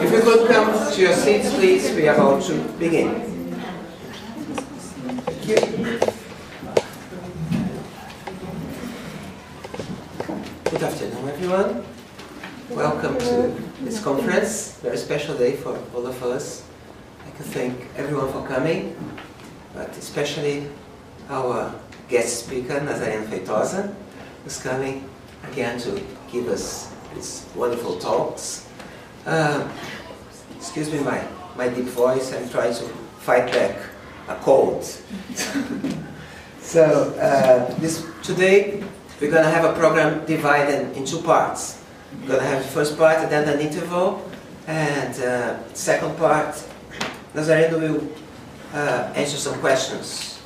If you could come to your seats, please, we are about to begin. Thank you. Good afternoon, everyone. Welcome to this conference, very special day for all of us. I can thank everyone for coming, but especially our guest speaker, Nazareno Feitosa, who's coming again to give us these wonderful talks. Excuse me my deep voice, I'm trying to fight back a cold. So today we're going to have a program divided in two parts. We're going to have the first part and then an interval, and second part, Nazareno will answer some questions.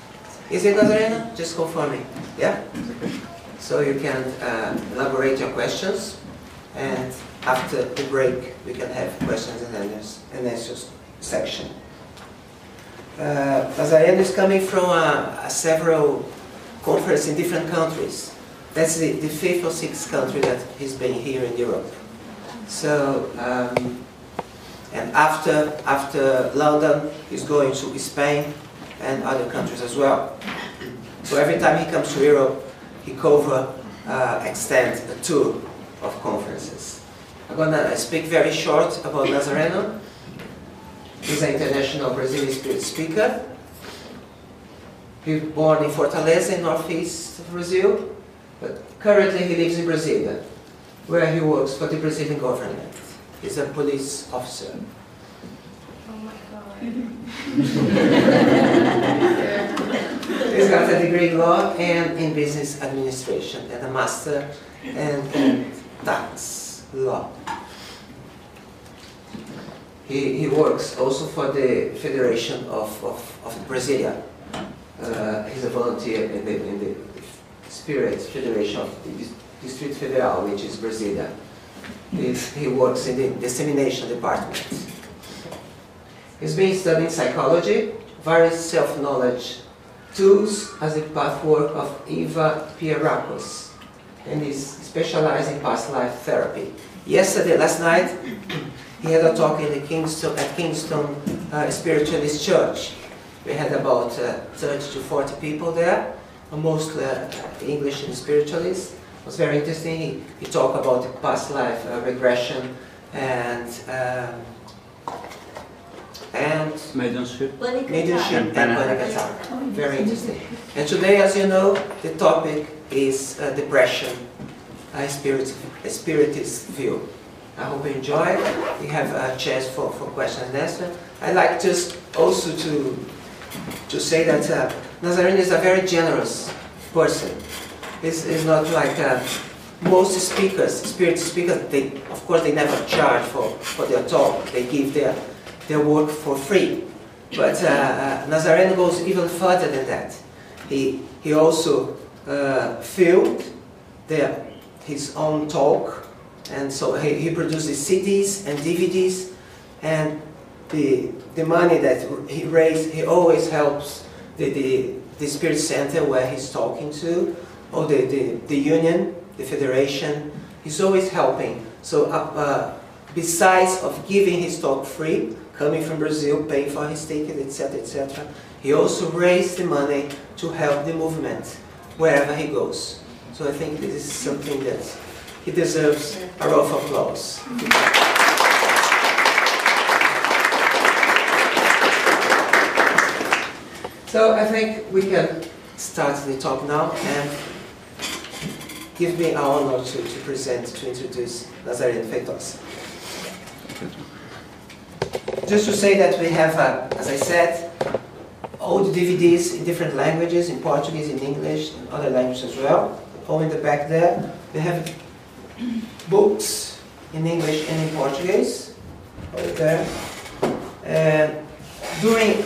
Is it, Nazareno? Just confirming. Yeah? So you can elaborate your questions, and after the break we can have questions and answers section. Nazareno is coming from several conferences in different countries. That's the fifth or sixth country that he's been here in Europe. So, and after London, he's going to Spain and other countries as well. So every time he comes to Europe, he extends a tour of conferences. I'm going to speak very short about Nazareno. He's an international Brazilian spirit speaker. He was born in Fortaleza, in northeast of Brazil, but currently he lives in Brasilia, where he works for the Brazilian government. He's a police officer. Oh my God. He's got a degree in law and in business administration, and a master in tax law. He works also for the Federation of Brasilia. He's a volunteer in the Spirit Federation of the District Federal, which is Brasilia. He works in the dissemination department. He's been studying psychology, various self-knowledge tools as the pathwork of Eva Pierrakos, and he's specialized in past life therapy. Last night, he had a talk at Kingston Spiritualist Church. We had about 30 to 40 people there, mostly English and spiritualists. It was very interesting. He talked about the past life regression and mediumship and panic attack. Very interesting. And today, as you know, the topic is depression, a spiritist view. I hope you enjoy. We have a chance for questions and answers. I'd like just also to say that Nazareno is a very generous person. He's not like most speakers, spirit speakers. Of course, they never charge for their talk. They give their work for free. But Nazareno goes even further than that. He also filmed his own talk. And so he produces CDs and DVDs, and the money that he raised, he always helps the Spirit Center where he's talking to, or the union, the federation. He's always helping. So besides of giving his talk free, coming from Brazil, paying for his ticket, etc., etc., he also raised the money to help the movement wherever he goes. So I think this is something that he deserves a round of applause. So I think we can start the talk now, and give me an honor to introduce Nazareno Feitosa. Just to say that we have, as I said, all the DVDs in different languages, in Portuguese, in English, and other languages as well. All in the back there. We have books in English and in Portuguese, over there. And during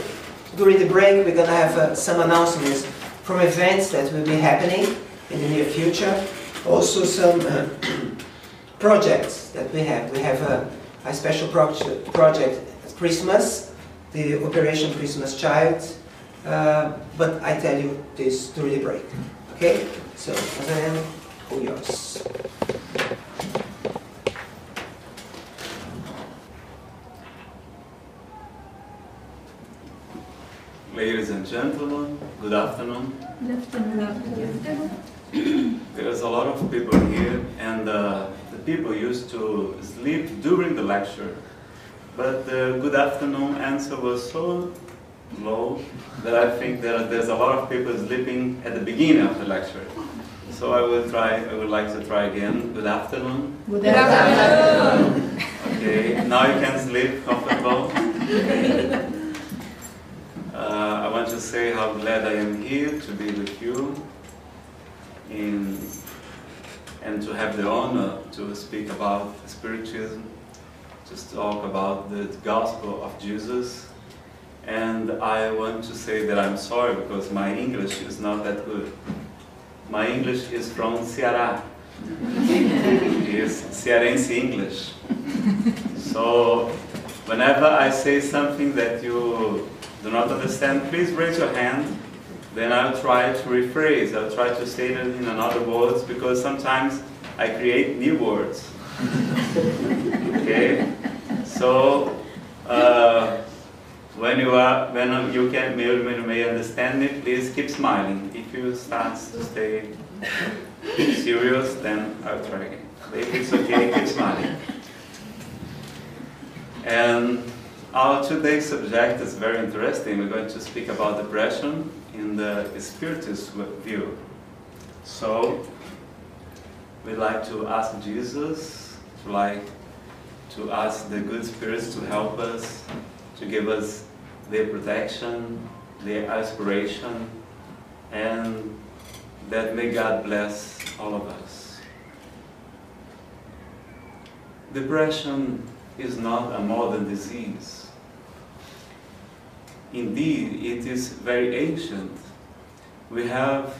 the break, we're going to have some announcements from events that will be happening in the near future. Also some projects that we have. We have a special project at Christmas, the Operation Christmas Child. But I tell you this during the break. Okay? So, Nazareno, all yours. Ladies and gentlemen, good afternoon. There's a lot of people here, and the people used to sleep during the lecture. But the good afternoon answer was so low that I think that there's a lot of people sleeping at the beginning of the lecture. So I would like to try again. Good afternoon. Good afternoon. Okay, now you can sleep comfortable. I want to say how glad I am here to be with you and to have the honor to speak about Spiritism, to talk about the gospel of Jesus. And I want to say that I'm sorry because my English is not that good. My English is from Ceará. It's Cearense English. So whenever I say something that you do not understand, please raise your hand. Then I'll try to rephrase. I'll try to say it in another words because sometimes I create new words. Okay? So when you may understand me, please keep smiling. If you start to stay serious, then I'll try again. If it's okay, keep smiling. And our today's subject is very interesting. We're going to speak about depression in the Spiritist view. So we'd like to ask Jesus, to ask the good spirits to help us, to give us their protection, their inspiration, and that may God bless all of us. Depression is not a modern disease. Indeed, it is very ancient. We have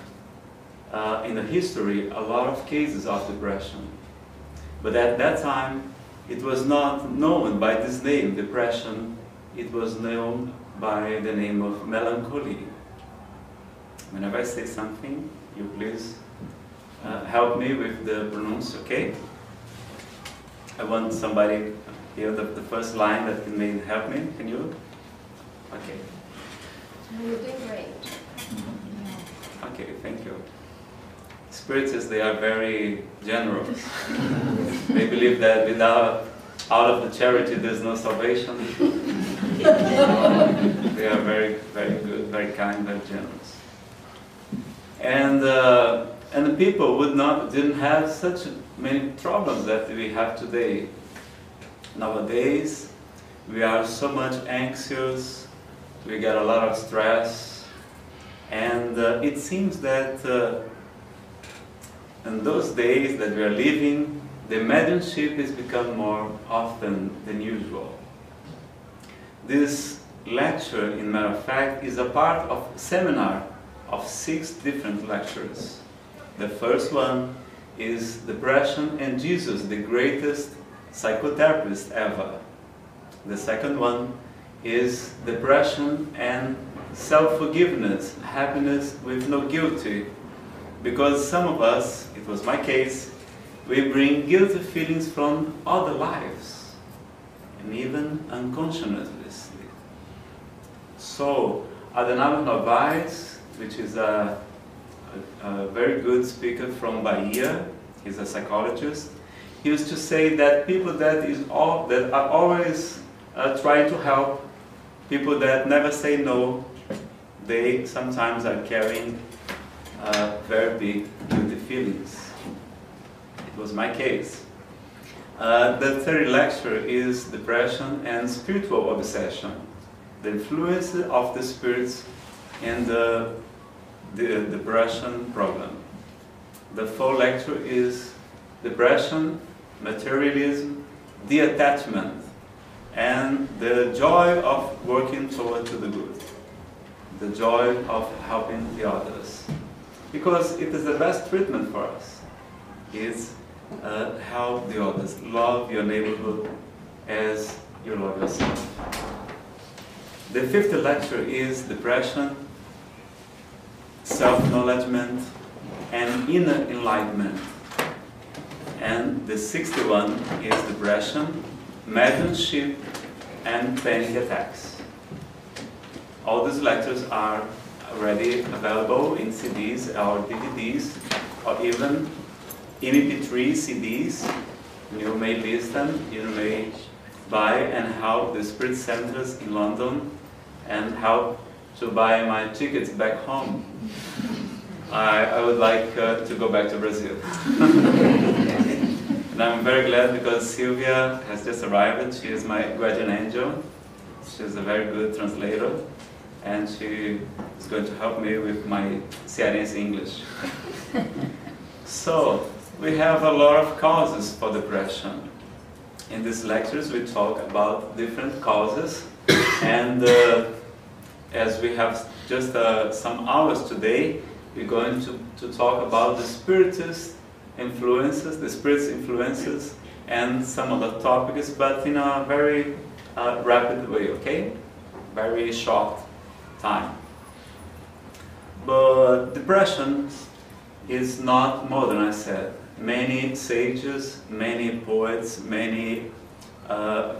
in the history a lot of cases of depression. But at that time, it was not known by this name, depression. It was known by the name of melancholy. Whenever I say something, you please help me with the pronunciation, okay? I want somebody here, the first line that may help me. Can you? Okay. You're doing great. Okay, thank you. Spiritists, they are very generous. They believe that out of the charity there's no salvation. They are very, very good, very kind, very generous. And the people didn't have such many problems that we have today. Nowadays, we are so much anxious, we get a lot of stress, and it seems that in those days that we are living, the mediumship has become more often than usual. This lecture, in matter of fact, is a part of a seminar of 6 different lectures. The first one is Depression and Jesus, the greatest psychotherapist ever. The second one is Depression and Self-Forgiveness, Happiness with no guilty. Because some of us, it was my case, we bring guilty feelings from other lives, and even unconsciously. So, Adenauer Novaes, which is a very good speaker from Bahia, he's a psychologist, he used to say that people that are always trying to help, people that never say no, they sometimes are carrying very big guilty feelings. It was my case. The third lecture is Depression and Spiritual Obsession, the influence of the spirits in the depression problem. The fourth lecture is Depression, Materialism, Detachment, and the joy of working toward to the good, the joy of helping the others. Because it is the best treatment for us, is help the others, love your neighborhood as you love yourself. The fifth lecture is Depression, Self-Acknowledgement, and Inner Enlightenment. And the 61 is Depression, Mediumship, and Panic Attacks. All these lectures are already available in CDs or DVDs, or even MP3 CDs. You may listen, you may buy and help the Spirit Centers in London and help to buy my tickets back home. I would like to go back to Brazil. And I'm very glad because Sylvia has just arrived. She is my guardian angel. She's a very good translator, and she is going to help me with my Cearense English. So, we have a lot of causes for depression. In these lectures we talk about different causes, and as we have just some hours today, we're going to talk about the Spiritist influences, the Spirit's influences, and some other topics, but in a very rapid way, okay? Very short time. But depression is not modern, I said. Many sages, many poets, many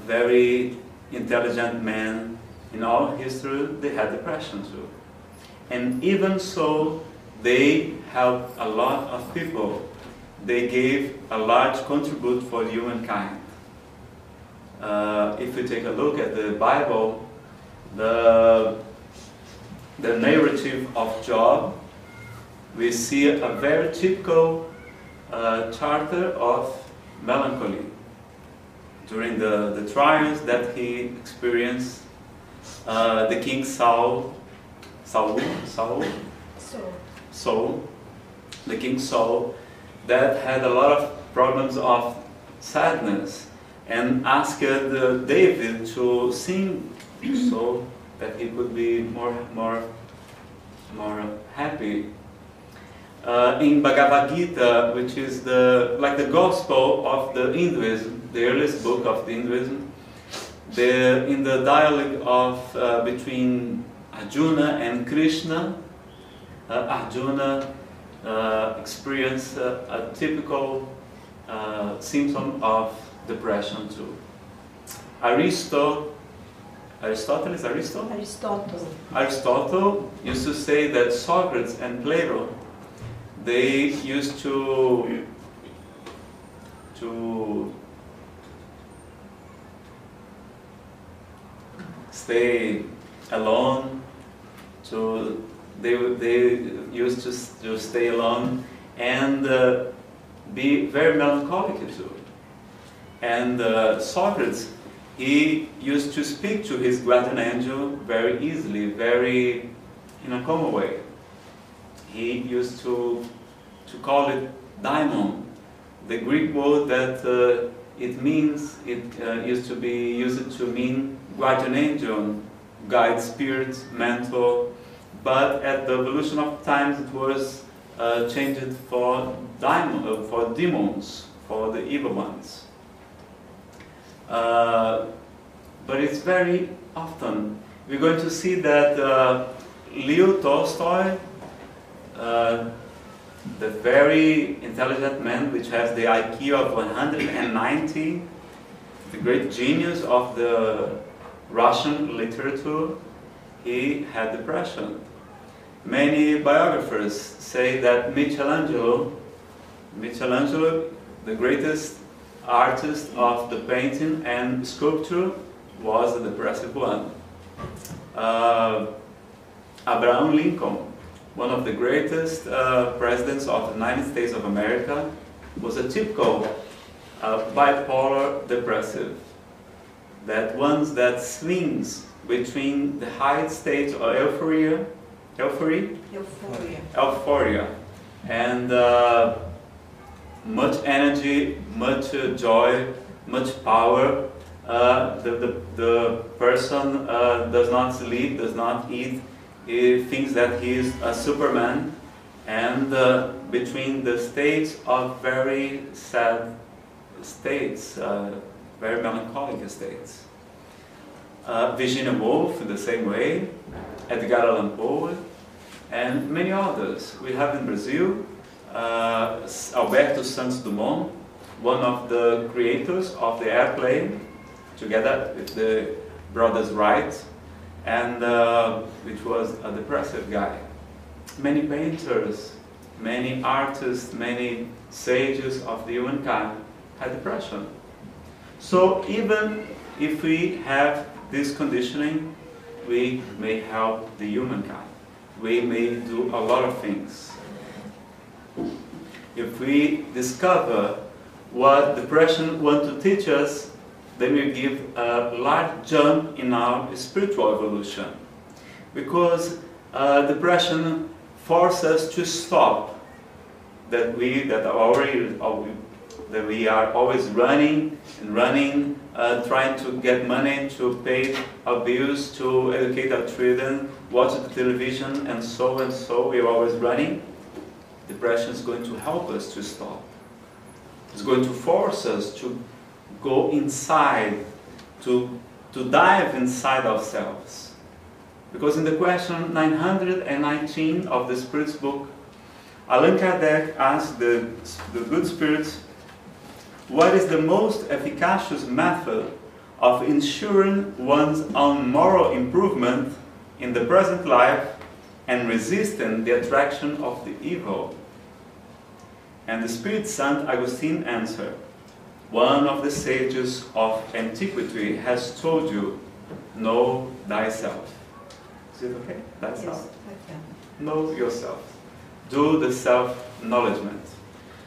very intelligent men in all history, they had depression too. And even so, they helped a lot of people. They gave a large contribute for humankind. If we take a look at the Bible, the narrative of Job, we see a very typical character of melancholy during the trials that he experienced. The king Saul, the king Saul, that had a lot of problems of sadness, and asked David to sing so that he could be more happy. In Bhagavad Gita, which is like the gospel of the Hinduism, the earliest book of the Hinduism, in the dialogue of between Arjuna and Krishna, Arjuna experienced a typical symptom of depression too. Aristotle used to say that Socrates and Plato, they used to stay alone. They used to stay alone and be very melancholic too. And Socrates, he used to speak to his guardian angel very easily, very in a common way. He used to call it daimon, the Greek word that it used to be used to mean guardian angel, guide, spirit, mentor, but at the evolution of times it was changed for demons, for the evil ones. But it's very often we're going to see that Leo Tolstoy, the very intelligent man which has the IQ of 190, the great genius of the Russian literature, he had depression. Many biographers say that Michelangelo, the greatest artist of the painting and sculpture, was a depressive one. Abraham Lincoln, one of the greatest presidents of the United States of America, was a typical bipolar depressive. That ones that swings between the high state of euphoria, and much energy, much joy, much power. The person does not sleep, does not eat. He thinks that he is a Superman, and between the states of very sad states, very melancholic states. Virginia Woolf in the same way, Edgar Allan Poe, and many others. We have in Brazil Alberto Santos Dumont, one of the creators of the airplane, together with the brothers Wright, and which was a depressive guy. Many painters, many artists, many sages of the humankind had depression. So even if we have this conditioning, we may help the humankind. We may do a lot of things. If we discover what depression wants to teach us, then we give a large jump in our spiritual evolution. Because depression forces us to stop that we are always running and running, trying to get money to pay our bills, to educate our children, watch the television, and so we are always running. Depression is going to help us to stop. It's going to force us to go inside, to dive inside ourselves. Because in the question 919 of the Spirit's book, Allan Kardec asked the good spirits, what is the most efficacious method of ensuring one's own moral improvement in the present life and resisting the attraction of the evil? And the Spirit Saint Augustine answered, one of the sages of antiquity has told you, know thyself. Is it okay? Thyself? Yes. Know yourself. Do the self-acknowledgement.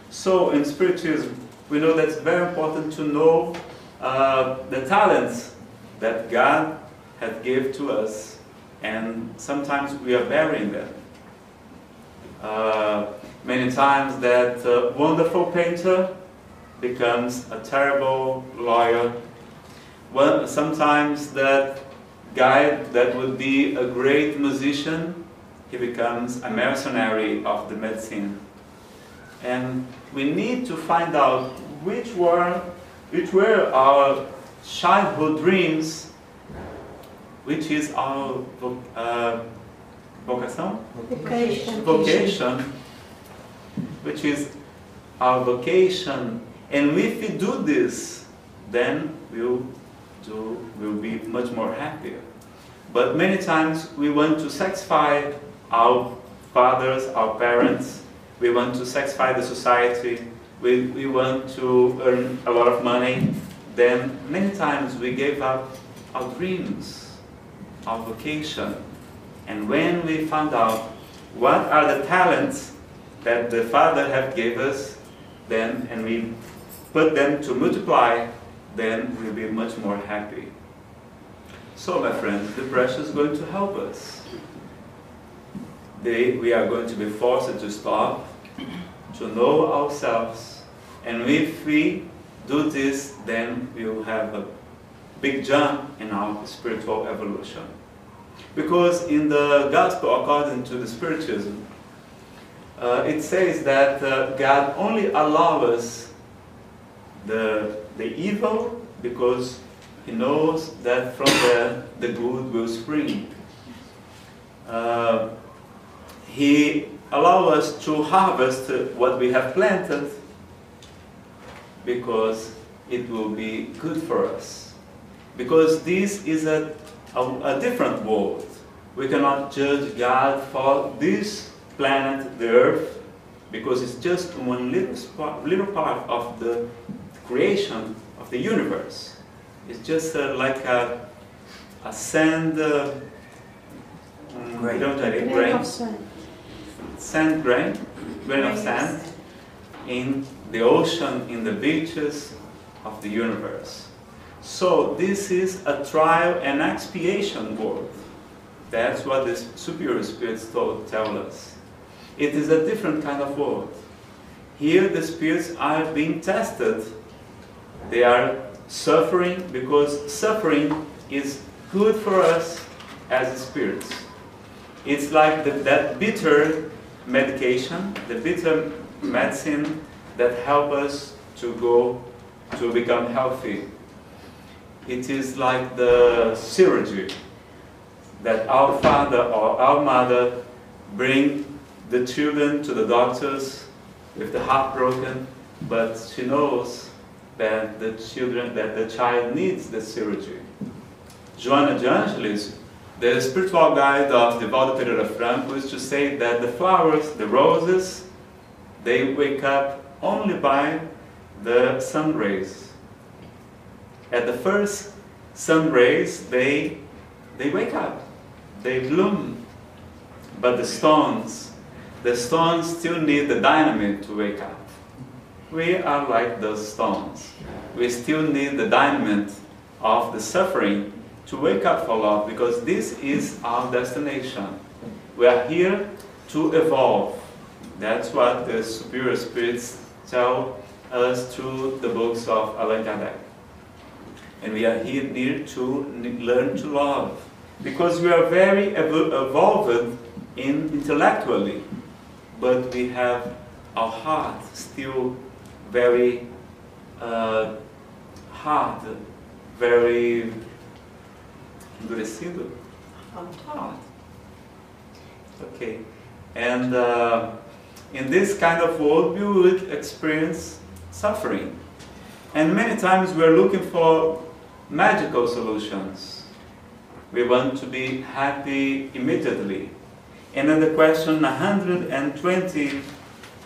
So in Spiritism, we know that it's very important to know the talents that God has given to us, and sometimes we are burying them. Many times that wonderful painter becomes a terrible lawyer. Well, sometimes that guy that would be a great musician, he becomes a mercenary of the medicine. And we need to find out which were our childhood dreams, which is our vocation, which is our vocation. And if we do this, then we'll be much more happier. But many times we want to satisfy our fathers, our parents. We want to satisfy the society. We want to earn a lot of money. Then many times we gave up our dreams, our vocation. And when we found out what are the talents that the Father have gave us, then and we put them to multiply, then we'll be much more happy. So my friends, depression is going to help us. We are going to be forced to stop, to know ourselves, and if we do this, then we will have a big jump in our spiritual evolution. Because in the Gospel, according to the Spiritism, it says that God only allows us the evil because He knows that from there the good will spring. He allows us to harvest what we have planted because it will be good for us. Because this is a different world. We cannot judge God for this planet, the Earth, because it's just one little part of the creation of the universe. It's just like a sand grain of sand in the ocean, in the beaches of the universe. So this is a trial and expiation world. That's what the superior spirits tell us. It is a different kind of world. Here the spirits are being tested. They are suffering because suffering is good for us as spirits. It's like that bitter medication, the bitter medicine that help us to become healthy. It is like the surgery that our father or our mother bring the children to the doctors with the heart broken, but she knows that the child needs the surgery. Joanna de Angelis The spiritual guide of Divaldo Pereira Franco used to say that the flowers, the roses, they wake up only by the sun rays. At the first sun rays, they wake up, they bloom. But the stones still need the dynamite to wake up. We are like those stones. We still need the dynamite of the suffering to wake up for love, because this is our destination. We are here to evolve. That's what the superior spirits tell us through the books of Allan Kardec. And we are here to learn to love, because we are very evolved intellectually, but we have our heart still very hard, very endurecido. Hard. Okay. And in this kind of world, we would experience suffering. And many times we are looking for magical solutions. We want to be happy immediately. And then the question 120,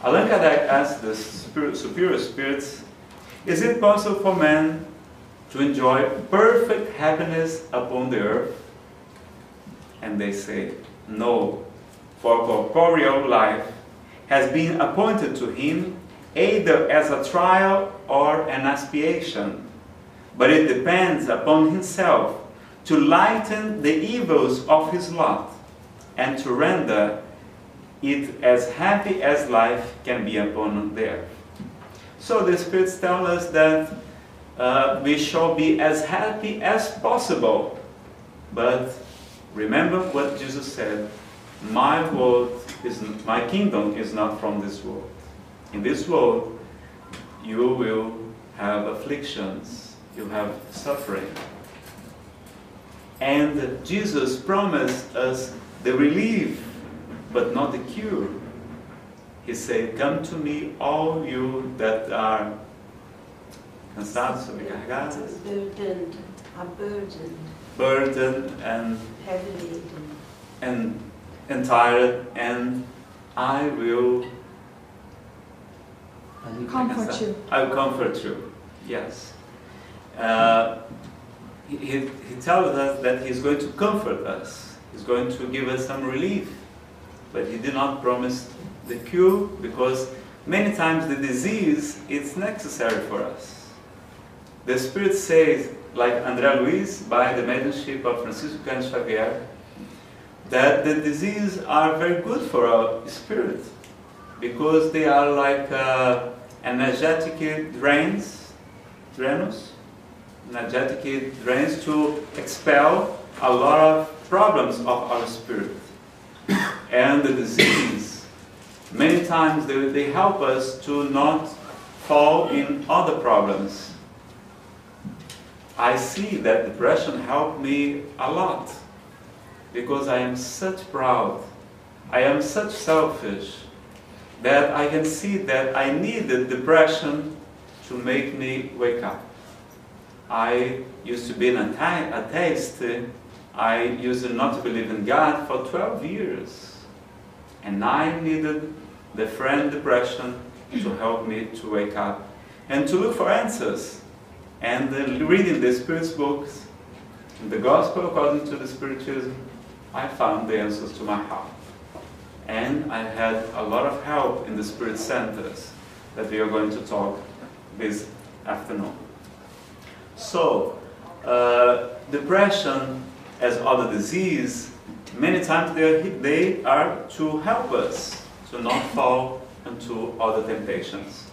Allan Kardec asked the superior spirits, is it possible for man to enjoy perfect happiness upon the earth? And they say, no, for corporeal life has been appointed to him either as a trial or an expiation, but it depends upon himself to lighten the evils of his lot and to render it as happy as life can be upon the earth. So the spirits tell us that we shall be as happy as possible, but remember what Jesus said, my kingdom is not from this world. In this world, you will have afflictions, you have suffering. And Jesus promised us the relief, but not the cure. He said, come to me, all you that are cansados, sobrecarregados, burdened and heavy and tired, and I will comfort you. I will comfort you. Yes. He tells us that he's going to comfort us. He's going to give us some relief. But he did not promise the cure, because many times the disease is necessary for us. The Spirit says, like André Luiz, by the mediumship of Francisco Cândido Xavier, that the diseases are very good for our spirit, because they are like energetic drains to expel a lot of problems of our spirit. And the disease, many times they help us to not fall in other problems. I see that depression helped me a lot, because I am such proud, I am such selfish, that I can see that I needed depression to make me wake up. I used to be an atheist. I used not to believe in God for 12 years. And I needed the friend depression to help me to wake up and to look for answers. And reading the Spirit's books, the Gospel according to the Spiritism, I found the answers to my heart. And I had a lot of help in the Spirit centers that we are going to talk this afternoon. So, depression as other disease, many times they are to help us to not fall into other temptations.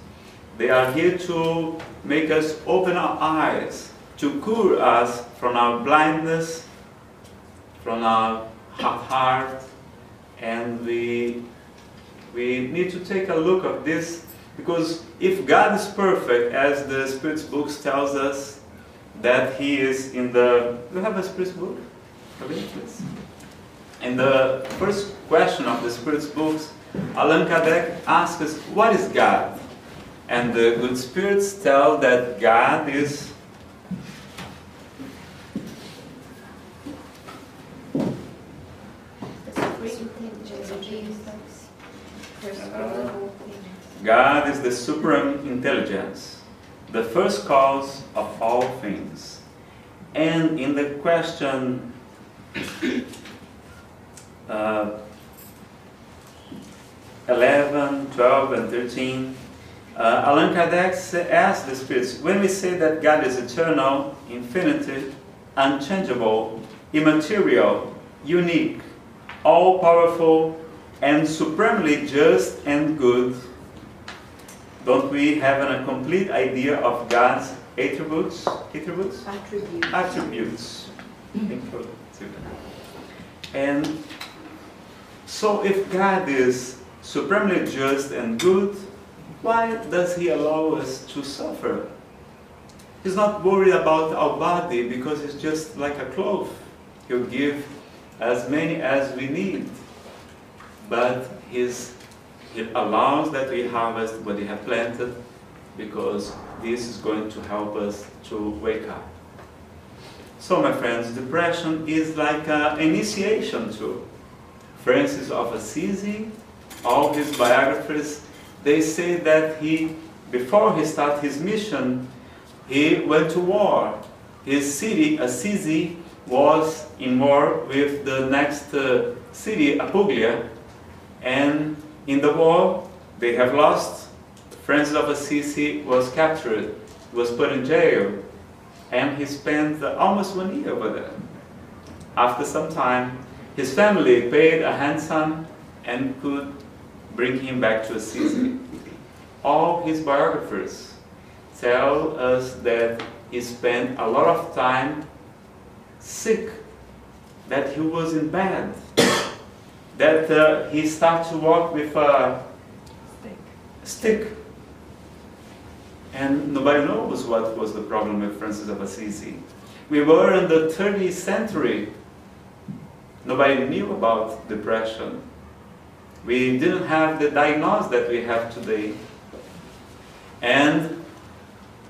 They are here to make us open our eyes, to cure us from our blindness, from our hard heart, and we need to take a look at this, because if God is perfect, as the Spirit's books tells us, that He is in the... Do you have a Spirit's book? Please. In the first question of the Spirit's books, Allan Kardec asks us, what is God? And the good spirits tell that God is God is the supreme intelligence, the first cause of all things. And in the question 11, 12, and 13, Allan Kardec asked the spirits, when we say that God is eternal, infinite, unchangeable, immaterial, unique, all-powerful, and supremely just and good, don't we have a complete idea of God's attributes? Attributes. And so if God is supremely just and good, why does He allow us to suffer? He's not worried about our body because it's just like a cloth. He'll give as many as we need. But He allows that we harvest what He has planted because this is going to help us to wake up. So my friends, depression is like an initiation to Francis of Assisi. All his biographers, they say that before he started his mission, he went to war. His city, Assisi, was in war with the next city, Apuglia, and in the war they have lost. Francis of Assisi was captured, was put in jail, and he spent almost 1 year over there. After some time, his family paid a ransom and could bring him back to Assisi. All his biographers tell us that he spent a lot of time sick, that he was in bed, that he started to walk with a stick. And nobody knows what was the problem with Francis of Assisi. We were in the 30th century. Nobody knew about depression. We didn't have the diagnosis that we have today.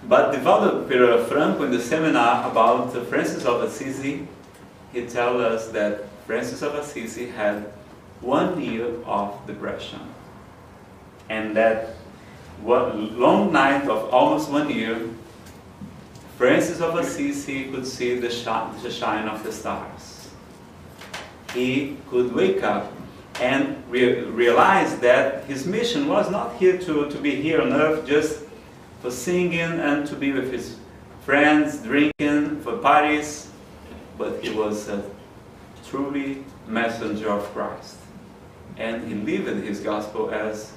But developer Franco in the seminar about Francis of Assisi, he tells us that Francis of Assisi had 1 year of depression. And that one long night of almost 1 year, Francis of Assisi could see the shine of the stars. He could wake up and realize that his mission was not here to be here on earth just for singing and to be with his friends, drinking, for parties, but he was a truly messenger of Christ. And he lived his gospel as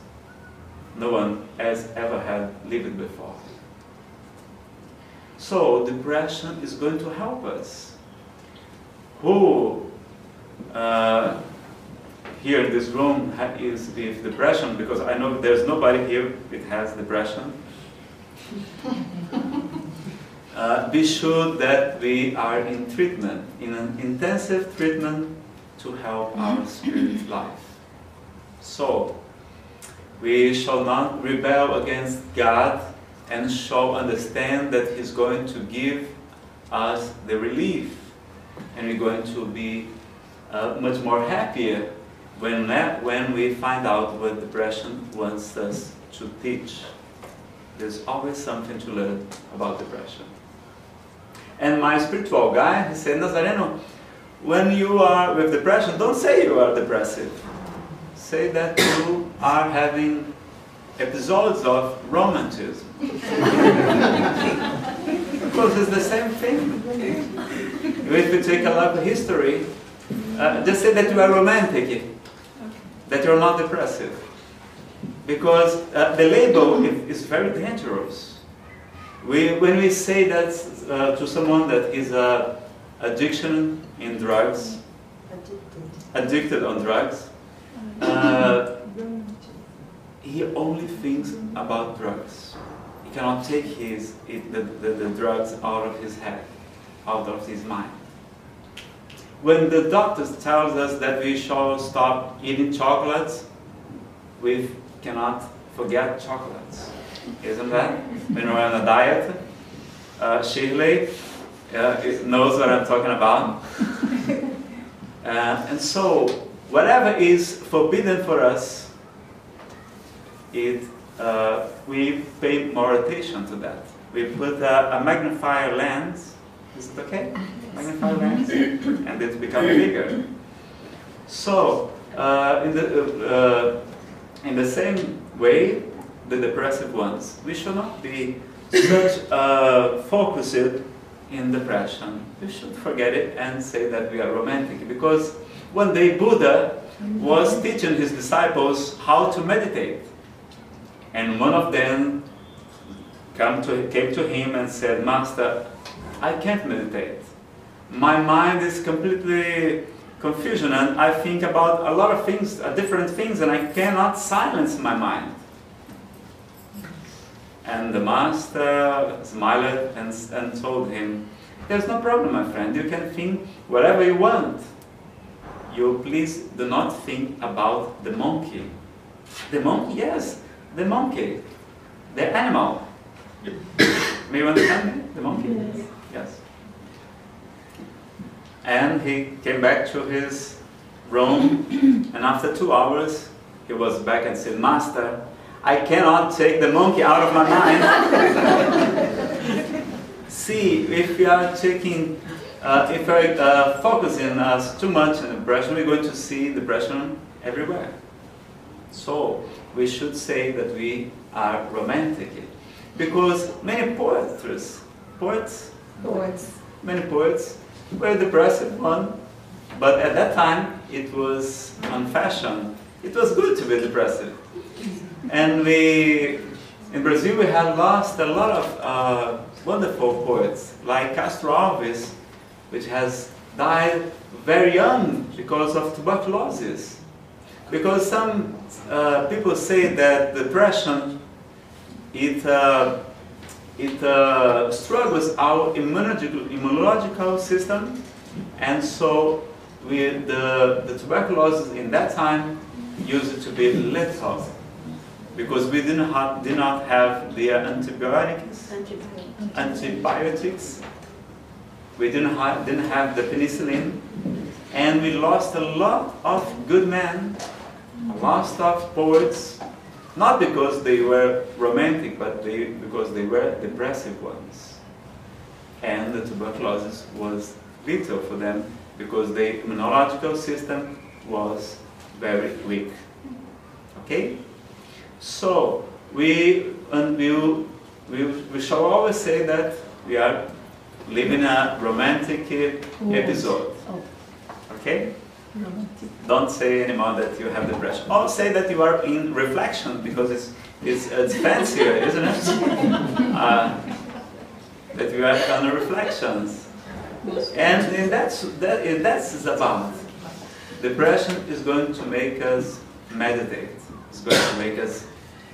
no one has ever had lived before. So depression is going to help us. Who here in this room is with depression? Because I know there's nobody here that has depression. Be sure that we are in treatment, in an intensive treatment to help our spirit life. So, we shall not rebel against God and shall understand that He's going to give us the relief, and we're going to be much more happier when we find out what depression wants us to teach. There's always something to learn about depression. And my spiritual guide, he said, Nazareno, when you are with depression, don't say you are depressive. Say that you are having episodes of romanticism. Because it's the same thing. If you take a love history, just say that you are romantic, that you are not depressive. Because the label is very dangerous. When we say that to someone that is addicted on drugs, he only thinks about drugs. He cannot take the drugs out of his head, out of his mind. When the doctors tell us that we shall stop eating chocolates, we cannot forget chocolates. Isn't that? When we're on a diet, Shirley knows what I'm talking about. And so, whatever is forbidden for us, we pay more attention to that. We put a magnifier lens. Is it okay? Magnifier lens, and it becomes bigger. So, in the same way, the depressive ones, we should not be such focused in depression. We should forget it and say that we are romantic. Because one day Buddha was teaching his disciples how to meditate. And one of them came to him and said, "Master, I can't meditate. My mind is completely confusion and I think about a lot of things, different things, and I cannot silence my mind." And the master smiled and told him, "There's no problem, my friend. You can think whatever you want. You please do not think about the monkey." The monkey? Yes, the monkey. The animal. May you understand me? The monkey? Yes. And he came back to his room, and after 2 hours, he was back and said, "Master, I cannot take the monkey out of my mind." See, if we are taking, if we are focusing us too much on depression, we're going to see depression everywhere. So, we should say that we are romantic. Because many many poets were depressive one, but at that time it was on fashion. It was good to be depressive. And in Brazil we had lost a lot of wonderful poets, like Castro Alves, which has died very young because of tuberculosis. Because some people say that depression, it struggles our immunological system, and so the tuberculosis in that time used to be lethal, because we did not have the antibiotics. We didn't have the penicillin, and we lost a lot of good men, a lot of poets, not because they were romantic, but because they were depressive ones. And the tuberculosis was vital for them because the immunological system was very weak. Okay? So, we shall always say that we are living a romantic episode. Okay? Don't say anymore that you have depression. Or say that you are in reflection, because it's fancier, isn't it? That you have done reflections. And that's about. Depression is going to make us meditate. It's going to make us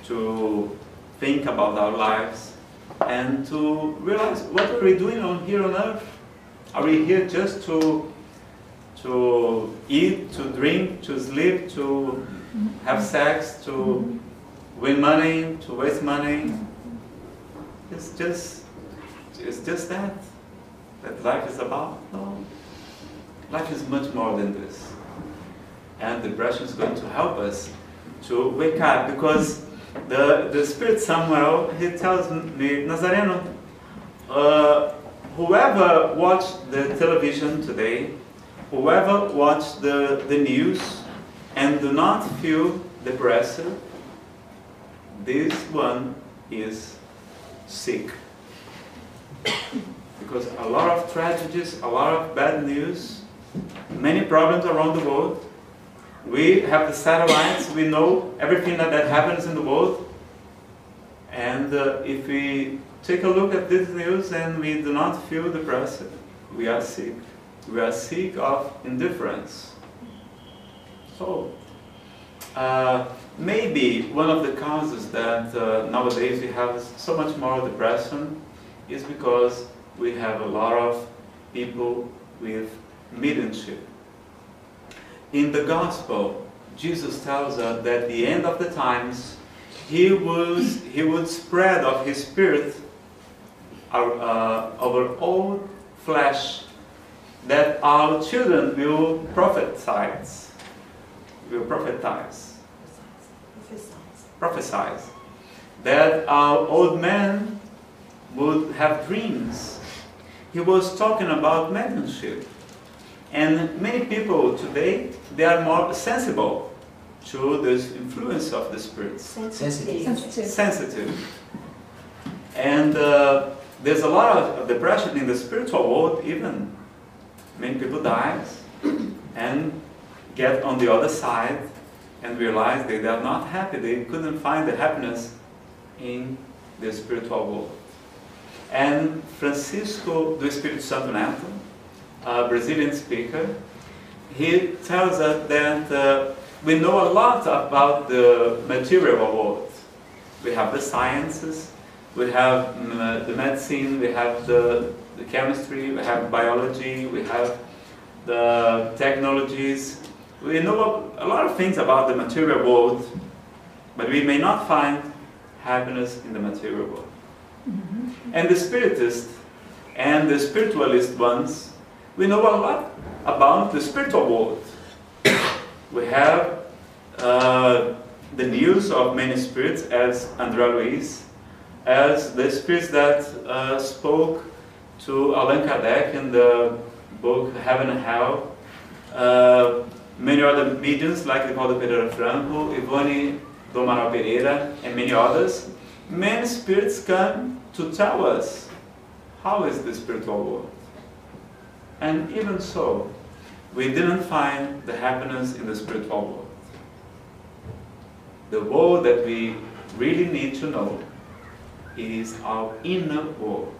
to think about our lives and to realize what are we doing here on earth? Are we here just to eat, to drink, to sleep, to have sex, to win money, to waste money? It's just that life is about. No, life is much more than this. And depression is going to help us to wake up, because the Spirit Samuel, he tells me, Nazareno, whoever watched the television today, whoever watched the news and do not feel depressed, this one is sick. Because a lot of tragedies, a lot of bad news, many problems around the world. We have the satellites, we know everything that happens in the world. And if we take a look at this news and we do not feel depressed, we are sick. We are sick of indifference. So, maybe one of the causes that nowadays we have so much more depression is because we have a lot of people with mediumship. In the Gospel, Jesus tells us that at the end of the times, He would spread of His Spirit over all flesh, that our children will prophesy. will prophesize that our old man would have dreams. He was talking about mediumship. And many people today, they are more sensible to this influence of the spirits. Sensitive. And there's a lot of depression in the spiritual world even. Many people die and get on the other side and realize they are not happy. They couldn't find the happiness in the spiritual world. And Francisco do Espírito Santo Neto, a Brazilian speaker, he tells us that we know a lot about the material world. We have the sciences, we have the medicine, we have the chemistry, we have biology, we have the technologies. We know a lot of things about the material world, but we may not find happiness in the material world. And the Spiritist and the spiritualist ones, we know a lot about the spiritual world. We have the news of many spirits, as André Luiz, as the spirits that spoke to Allan Kardec in the book Heaven and Hell, many other mediums like Nivaldo Pereira Franco, Ivone do Amaral Pereira, and many others. Many spirits come to tell us how is the spiritual world. And even so, we didn't find the happiness in the spiritual world. The world that we really need to know is our inner world.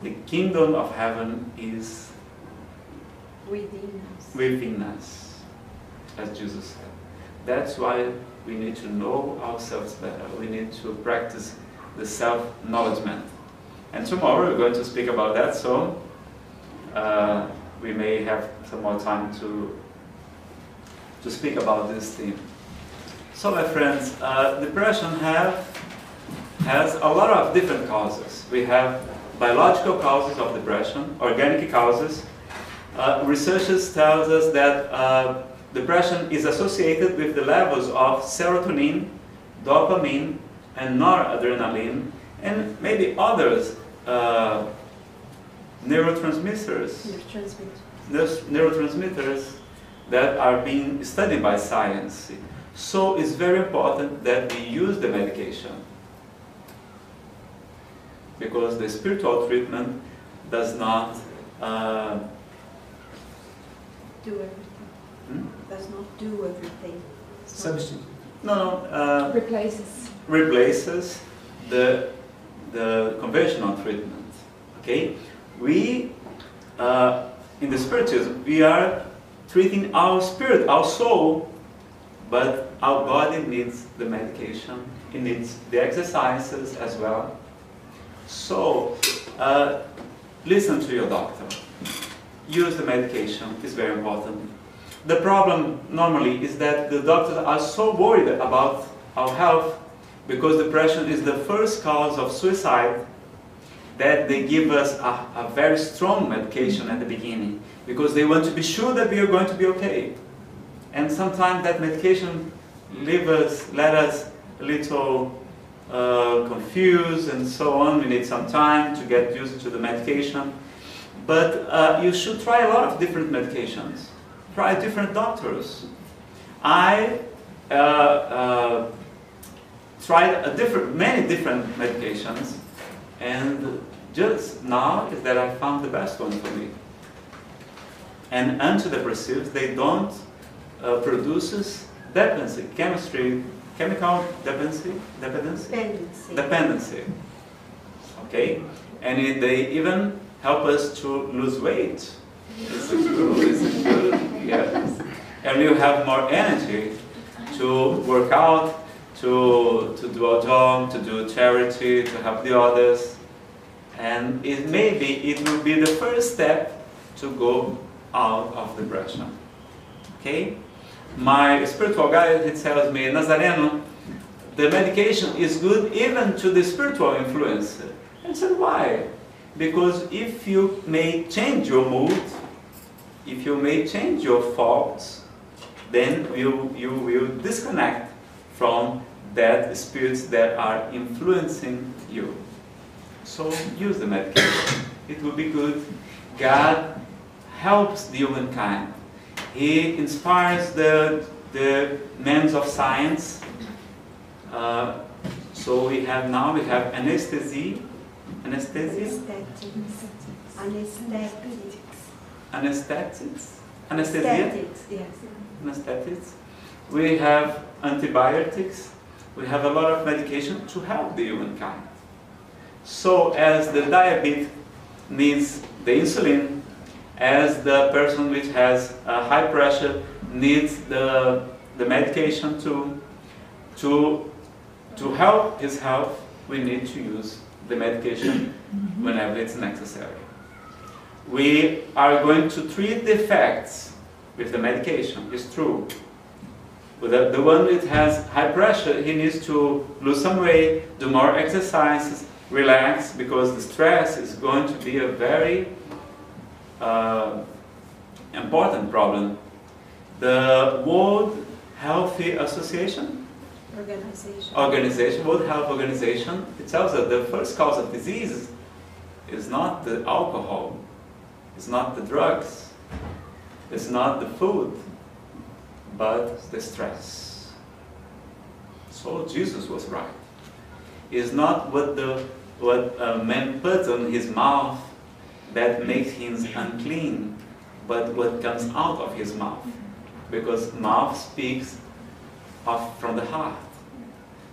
The kingdom of heaven is within us, as Jesus said. That's why we need to know ourselves better. We need to practice the self-knowledgement. And tomorrow we're going to speak about that, so we may have some more time to speak about this theme. So my friends, depression has a lot of different causes. We have biological causes of depression, organic causes. Researchers tell us that depression is associated with the levels of serotonin, dopamine, and noradrenaline, and maybe others neurotransmitters that are being studied by science. So it's very important that we use the medication, because the spiritual treatment does not do everything. Does not do everything. Substitute. No. Replaces the conventional treatment. Okay, we in the Spiritism we are treating our spirit, our soul, but our body needs the medication. It needs the exercises as well. So listen to your doctor. Use the medication. It's very important. The problem normally is that the doctors are so worried about our health, because depression is the first cause of suicide, that they give us a very strong medication at the beginning, because they want to be sure that we are going to be okay. And sometimes that medication let us a little confused and so on. We need some time to get used to the medication. But you should try a lot of different medications. Try different doctors. I tried many different medications, and just now is that I found the best one for me. And antidepressives, they don't produce dependency, chemical dependency. Okay, and they even help us to lose weight. It's good, yes. And you have more energy to work out, to do a job, to do charity, to help the others. And maybe it will be the first step to go out of depression. Okay? My spiritual guide, he tells me, Nazareno, the medication is good even to the spiritual influence. I said, why? Because if you may change your mood, if you may change your thoughts, then you will disconnect from that spirits that are influencing you. So use the medication. It will be good. God helps the humankind. He inspires the men of science. So we have anesthesia. Anesthesia? Anesthetics. Anesthesia? Yes. Anesthetics. We have antibiotics. We have a lot of medication to help the humankind. So as the diabetic needs the insulin, as the person which has high pressure needs the medication to help his health, we need to use the medication whenever it's necessary. We are going to treat the effects with the medication, it's true. But the one that has high pressure, he needs to lose some weight, do more exercises, relax, because the stress is going to be a very important problem. The World Health Association, World Health Organization, it tells us the first cause of disease is not the alcohol, it's not the drugs, it's not the food, but the stress. So Jesus was right. It's not what man puts on his mouth that makes him unclean, but what comes out of his mouth, because mouth speaks from the heart.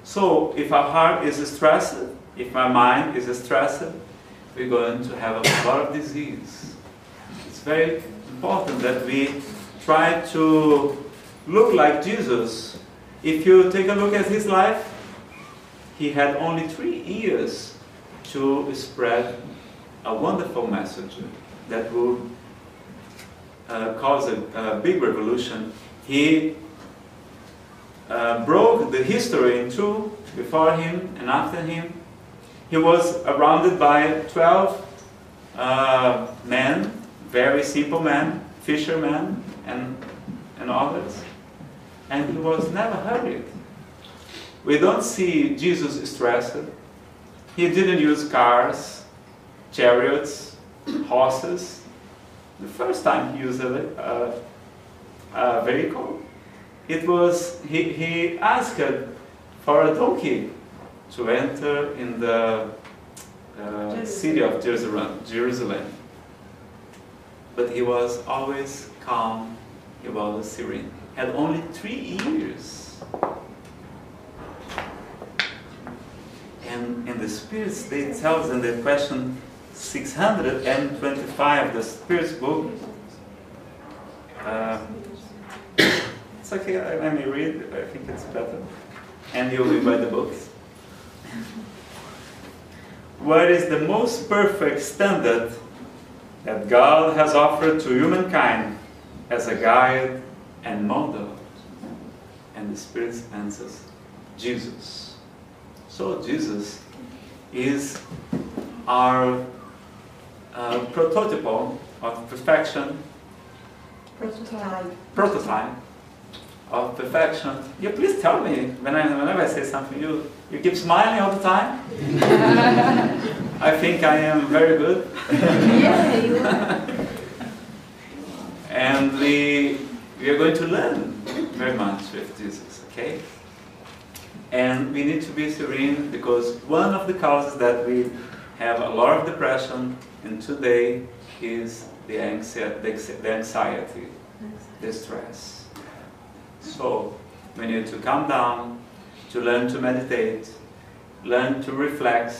So if our heart is stressed, if my mind is stressed, we're going to have a lot of disease. It's very important that we try to look like Jesus. If you take a look at his life, he had only 3 years to spread a wonderful message that will cause a big revolution. He broke the history in two, before him and after him. He was surrounded by 12 men, very simple men, fishermen and others, and he was never hurried. We don't see Jesus stressed. He didn't use cars, chariots, horses. The first time he used a vehicle, it was he asked for a donkey to enter in the city of Jerusalem. But he was always calm, he was serene. Had only 3 years. And in the Spiritist, they tell us in the question 625, the Spirit's book. It's okay, I may read, I think it's better. And you'll read by the books. What is the most perfect standard that God has offered to humankind as a guide and model? And the Spirit answers, Jesus. So Jesus is our prototype of perfection. Prototype of perfection. You please tell me whenever I say something. You keep smiling all the time. I think I am very good. Yeah, you are. And we are going to learn very much with Jesus, okay? And we need to be serene, because one of the causes that we have a lot of depression in today is the anxiety, the stress. So we need to calm down, to learn to meditate, learn to reflect.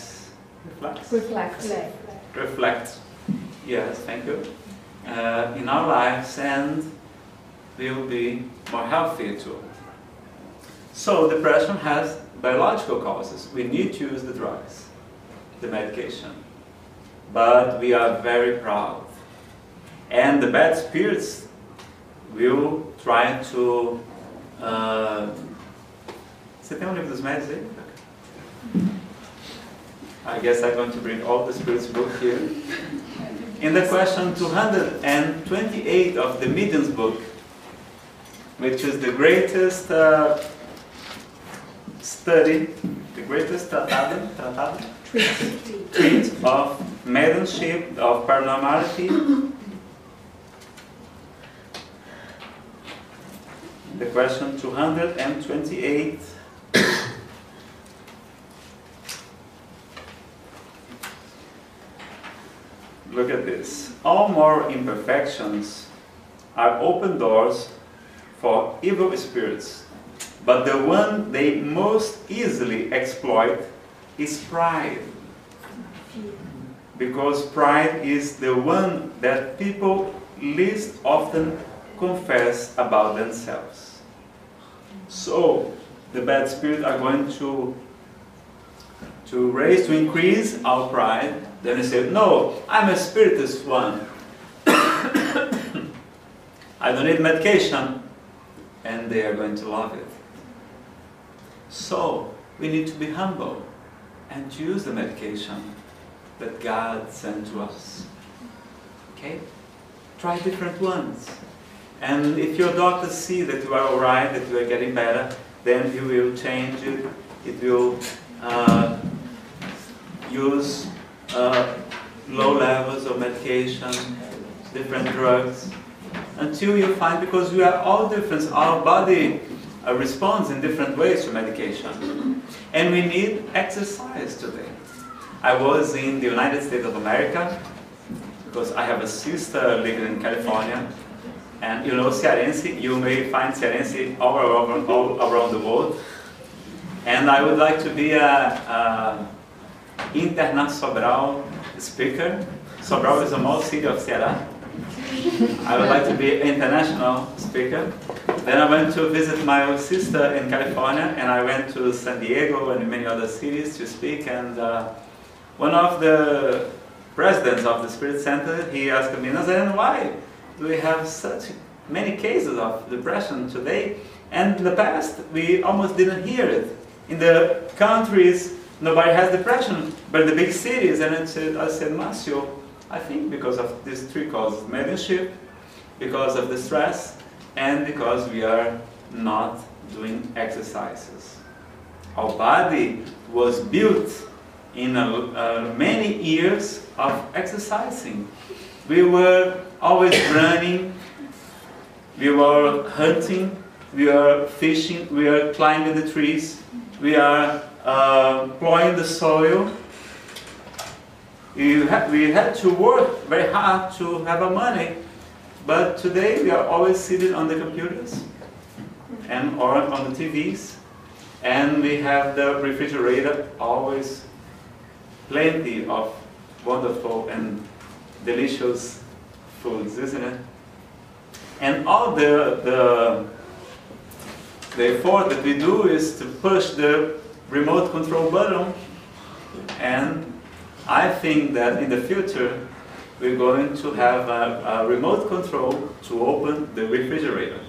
Yes, thank you. In our lives, and we will be more healthy too. So depression has biological causes. We need to use the drugs, the medication. But we are very proud. And the bad spirits will try to... Você tem livro dos médios aí? I guess I'm going to bring all the spirits book here. in the question 228 of the Medium's book, which is the greatest study, the greatest treat of mediumship, of paranormality. The question 228. Look at this. All moral imperfections are open doors for evil spirits, but the one they most easily exploit is pride. Because pride is the one that people least often confess about themselves. So, the bad spirits are going to increase our pride. Then we say, no, I'm a spiritist one. I don't need medication. And they are going to love it. So, we need to be humble and use the medication that God sent to us. Okay? Try different ones. And if your doctor sees that you are alright, that you are getting better, then he will change it. It will use low levels of medication, different drugs, until you find, because we are all different, our body responds in different ways to medication. And we need exercise today. I was in the United States of America, because I have a sister living in California, and you know Cearense, you may find Cearense all around the world. And I would like to be a international speaker. Sobral is a small city of Ceará. I would like to be an international speaker. Then I went to visit my sister in California, and I went to San Diego and many other cities to speak. And one of the presidents of the Spirit Center, he asked me, Nazareno, why do we have such many cases of depression today? And in the past, we almost didn't hear it. In the countries, nobody has depression, but in the big cities, and I said, Márcio, I think because of these three causes: mediumship, because of the stress, and because we are not doing exercises. Our body was built in many years of exercising. We were always running, we were hunting, we were fishing, we were climbing the trees, we are plowing the soil. We had to work very hard to have our money, but today we are always seated on the computers and or on the TVs, and we have the refrigerator always plenty of wonderful and delicious foods, isn't it? And all the effort that we do is to push the remote control button, and I think that in the future we're going to have a remote control to open the refrigerator.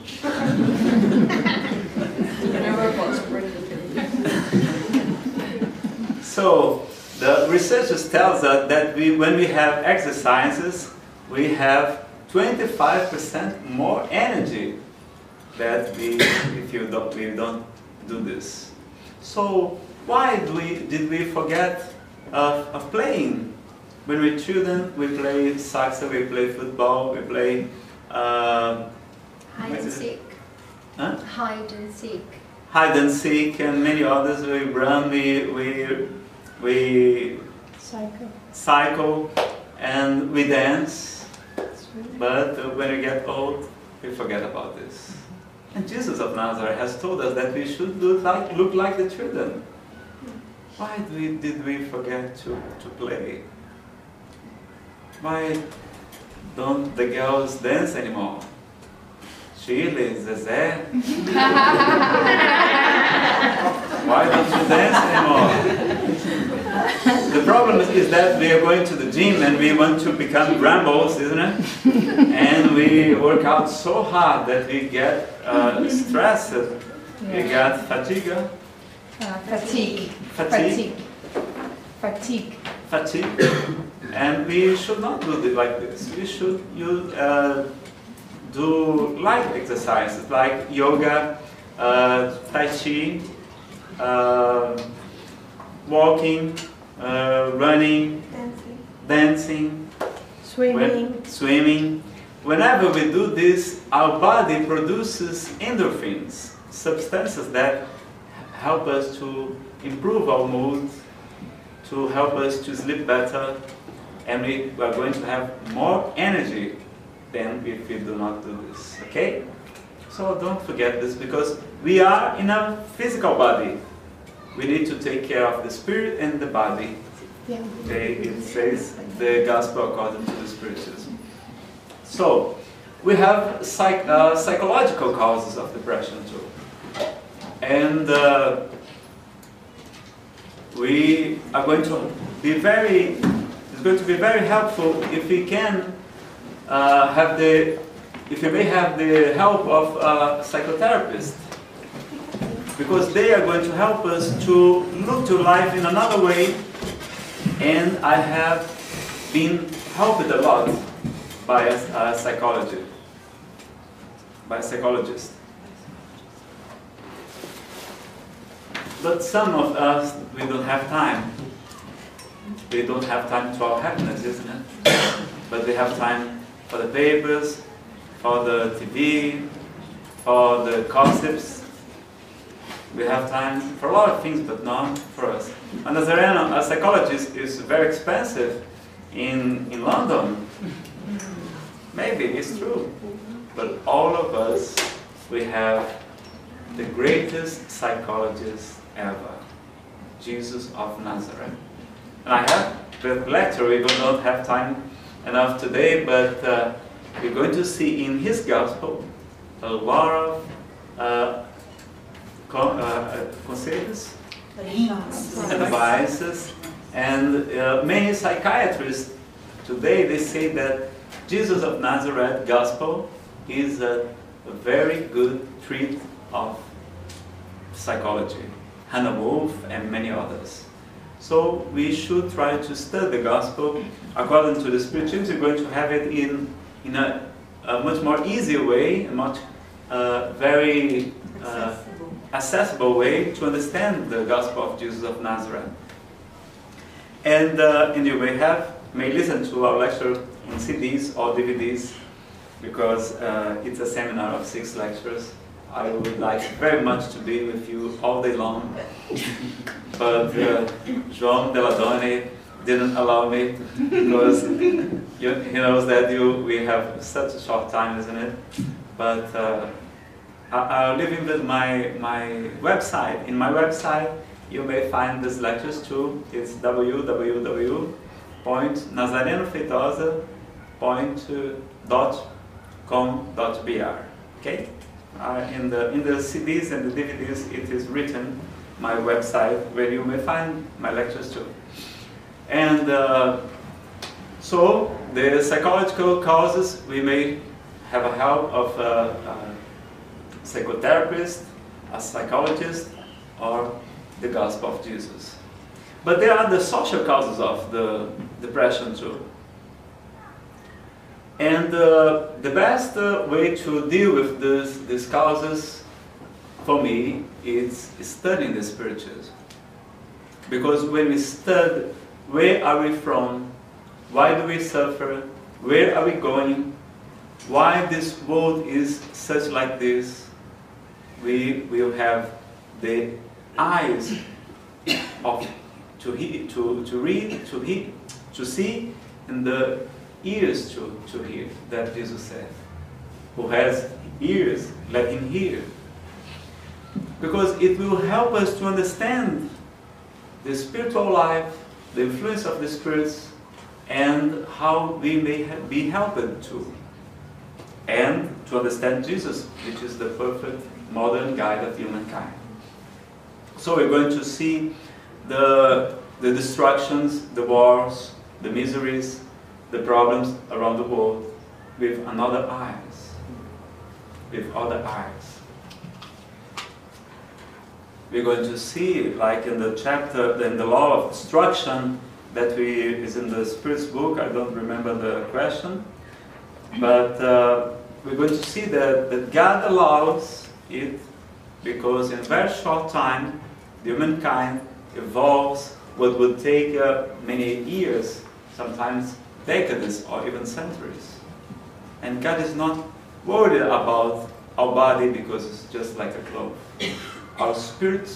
So the researchers tells us that when we have exercises, we have 25% more energy than if we don't do this. So why did we forget of playing? When we're children, we play soccer, we play football, we play hide and seek. Huh? Hide and seek. Hide and seek, and many others. We run, we cycle, and we dance. But when we get old, we forget about this. And Jesus of Nazareth has told us that we should look like the children. Why did we forget to play? Why don't the girls dance anymore? Shirley, Zezé? Why don't you dance anymore? The problem is that we are going to the gym and we want to become Rambos, isn't it? And we work out so hard that we get stressed, we get fatigue. Fatigue. And we should not do it like this. We should do light exercises like yoga, tai chi, walking, running, dancing, swimming. Whenever we do this, our body produces endorphins, substances that help us to improve our mood, to help us to sleep better, and we are going to have more energy than if we do not do this, okay? So don't forget this, because we are in a physical body. We need to take care of the spirit and the body. Okay, it says the gospel according to the Spiritism. So, we have psychological causes of depression too. And we are going to be it's going to be very helpful if we can if you may have the help of a psychotherapist, because they are going to help us to look to life in another way. And I have been helped a lot by a psychologist. But some of us, we don't have time. We don't have time to our happiness, isn't it? But we have time for the papers, for the TV, for the gossips. We have time for a lot of things, but not for us. A Nazareno, a psychologist, is very expensive in London. Maybe it's true. But all of us, we have the greatest psychologist ever, Jesus of Nazareth. And I have the lecture, we don't have time enough today, but we're going to see in his gospel a lot of conselhos, advices, and many psychiatrists today, they say that Jesus of Nazareth gospel is a very good treat of psychology. Hannah Wolf and many others. So we should try to study the gospel according to the Spiritism. We're going to have it in a much more easier way, a much very accessible way to understand the gospel of Jesus of Nazareth. And you may listen to our lecture in CDs or DVDs, because it's a seminar of 6 lectures. I would like very much to be with you all day long, but João Deladone didn't allow me, because he knows that we have such a short time, isn't it? But I'll leave him with my website. In my website, you may find these lectures too. It's www.nazarenofeitosa.com.br. Okay? In the CDs and the DVDs, it is written, my website, where you may find my lectures too. And so, the psychological causes, we may have a help of a psychotherapist, a psychologist, or the gospel of Jesus. But there are the social causes of the depression too. And the best way to deal with these causes, for me, is studying the Spiritism. Because when we study, where are we from? Why do we suffer? Where are we going? Why this world is such like this? We will have the eyes to read, to see, and the ears to hear, that Jesus said. Who has ears, let him hear. Because it will help us to understand the spiritual life, the influence of the spirits, and how we may be helped to. And to understand Jesus, which is the perfect modern guide of humankind. So we're going to see the destructions, the wars, the miseries, the problems around the world with another eyes, with other eyes. We're going to see, like in the chapter, in the law of destruction, that is in the Spirit's book. I don't remember the question, but we're going to see that God allows it because in a very short time, humankind evolves what would take many years, sometimes decades or even centuries. And God is not worried about our body because it's just like a cloth. Our spirit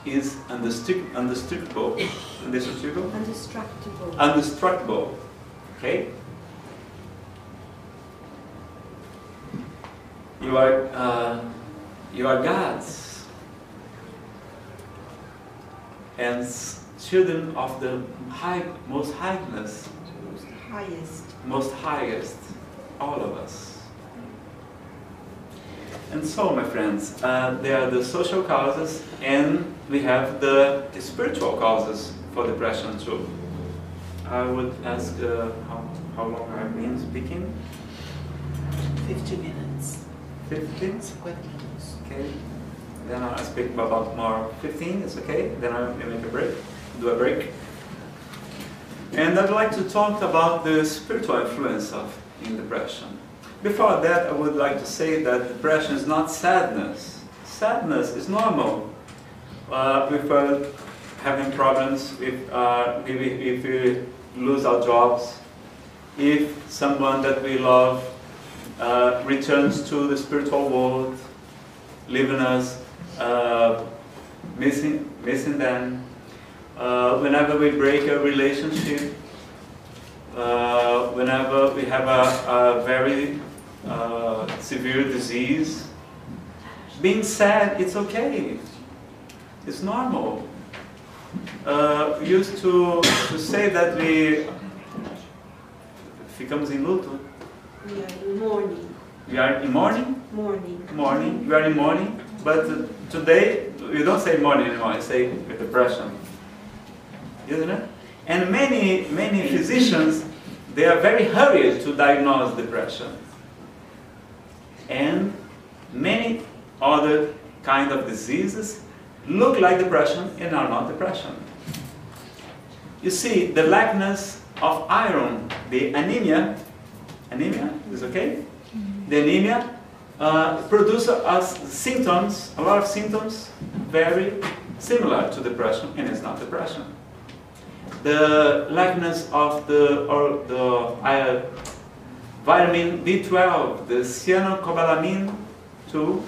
is indestructible. Indestructible. Okay? You are God's and children of the most highest, all of us. And so, my friends, there are the social causes, and we have the spiritual causes for depression too. I would ask how long I've been speaking. 50 minutes. 15? Okay. Then I'll speak about more 15, it's okay. Then I'll make a break, do a break. And I'd like to talk about the spiritual influence in depression. Before that, I would like to say that depression is not sadness. Sadness is normal. If we're having problems, if we lose our jobs, if someone that we love returns to the spiritual world, leaving us, missing them, whenever we break a relationship, whenever we have a very severe disease, being sad, it's okay. It's normal. We used to say that ficamos em luto. We are in mourning. We are in mourning? Mourning. We are in mourning. But today, we don't say mourning anymore, we say depression. Isn't it? And many physicians, they are very hurried to diagnose depression. And many other kind of diseases look like depression and are not depression. You see, the lackness of iron, the anemia is okay? The anemia produces symptoms, a lot of symptoms, very similar to depression, and it's not depression. The lackness of the vitamin B12, the cyanocobalamin 2,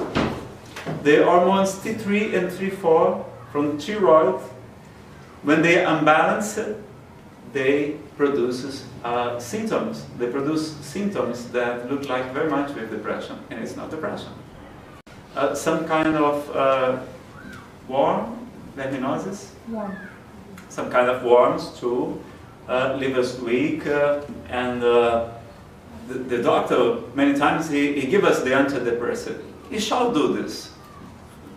the hormones T3 and T4 from thyroid, when they are unbalanced, they produce symptoms. They produce symptoms that look like very much with depression, and it's not depression. Some kind of worm, verminosis. Warm. Some kind of worms too, leave us weak, and the doctor many times he gives us the antidepressant. He shall do this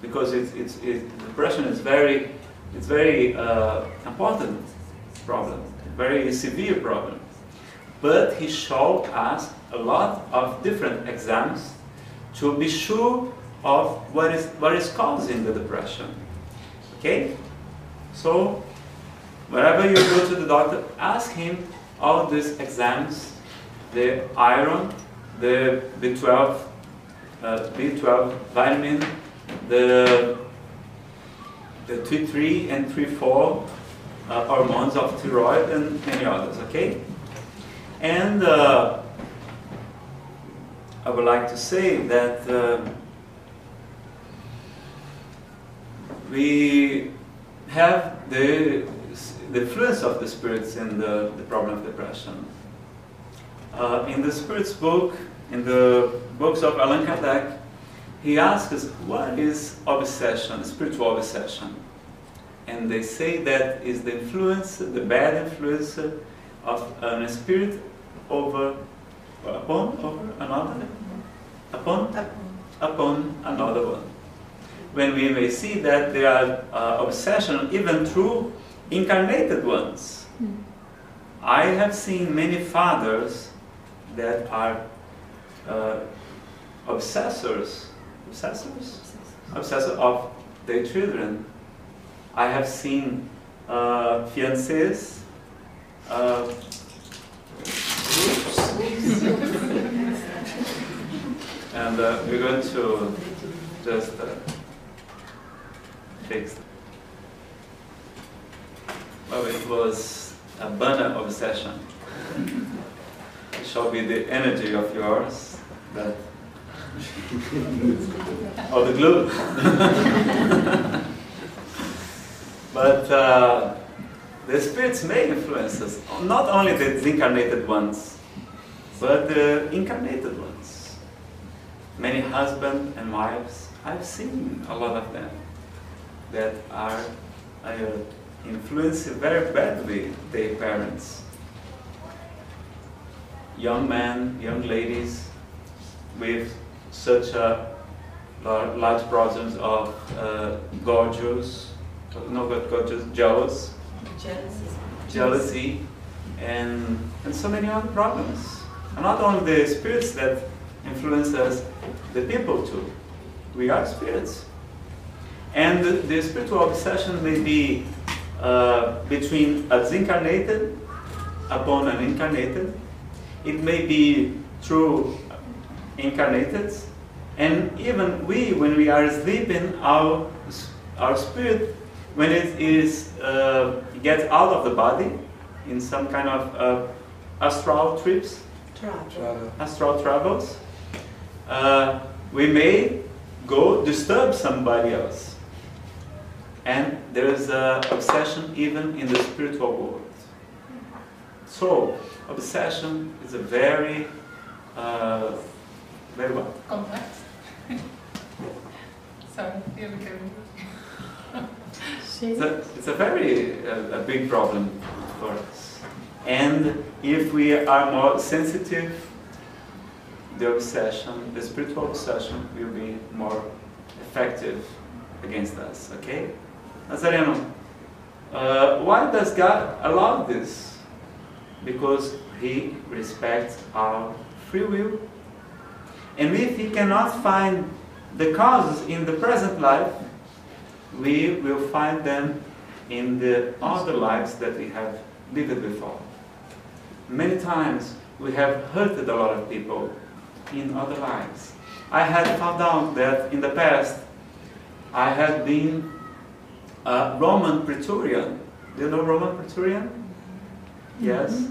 because depression is very important problem, very severe problem. But he shall ask a lot of different exams to be sure of what is causing the depression. Okay, so whenever you go to the doctor, ask him all these exams, the iron, the B12 vitamin, the T3 and T4 hormones of thyroid, and many others, okay? And I would like to say that we have the influence of the spirits in the problem of depression. In the Spirit's book, in the books of Allan Kardec, he asks us, what is obsession, spiritual obsession? And they say that is the influence, the bad influence of a spirit upon another one. When we may see that there are obsession even through incarnated ones. I have seen many fathers that are obsessors of their children. I have seen fiancés And we're going to just fix. Well, it was a banner obsession. It shall be the energy of yours that. Or the glue. But the spirits may influence us, not only the disincarnated ones, but the incarnated ones. Many husbands and wives, I've seen a lot of them that are influenced very badly their parents. Young men, young ladies with such a large problems of jealousy, and so many other problems. And not only the spirits that influence us, the people too. We are spirits. And the spiritual obsession may be between a disincarnated upon an incarnated. It may be through incarnated, and even when we are sleeping, our spirit, when it gets out of the body in some kind of astral trips, astral travels, we may go disturb somebody else, and there is obsession even in the spiritual world. So obsession is a very what? Complex. Sorry, you're it's a very big problem for us. And if we are more sensitive, the spiritual obsession will be more effective against us, okay? Nazareno, why does God allow this? Because He respects our free will. And if He cannot find the causes in the present life, we will find them in the other lives that we have lived before. Many times we have hurted a lot of people in other lives. I had found out that in the past I had been a Roman Praetorian. Do you know Roman Praetorian? Yes.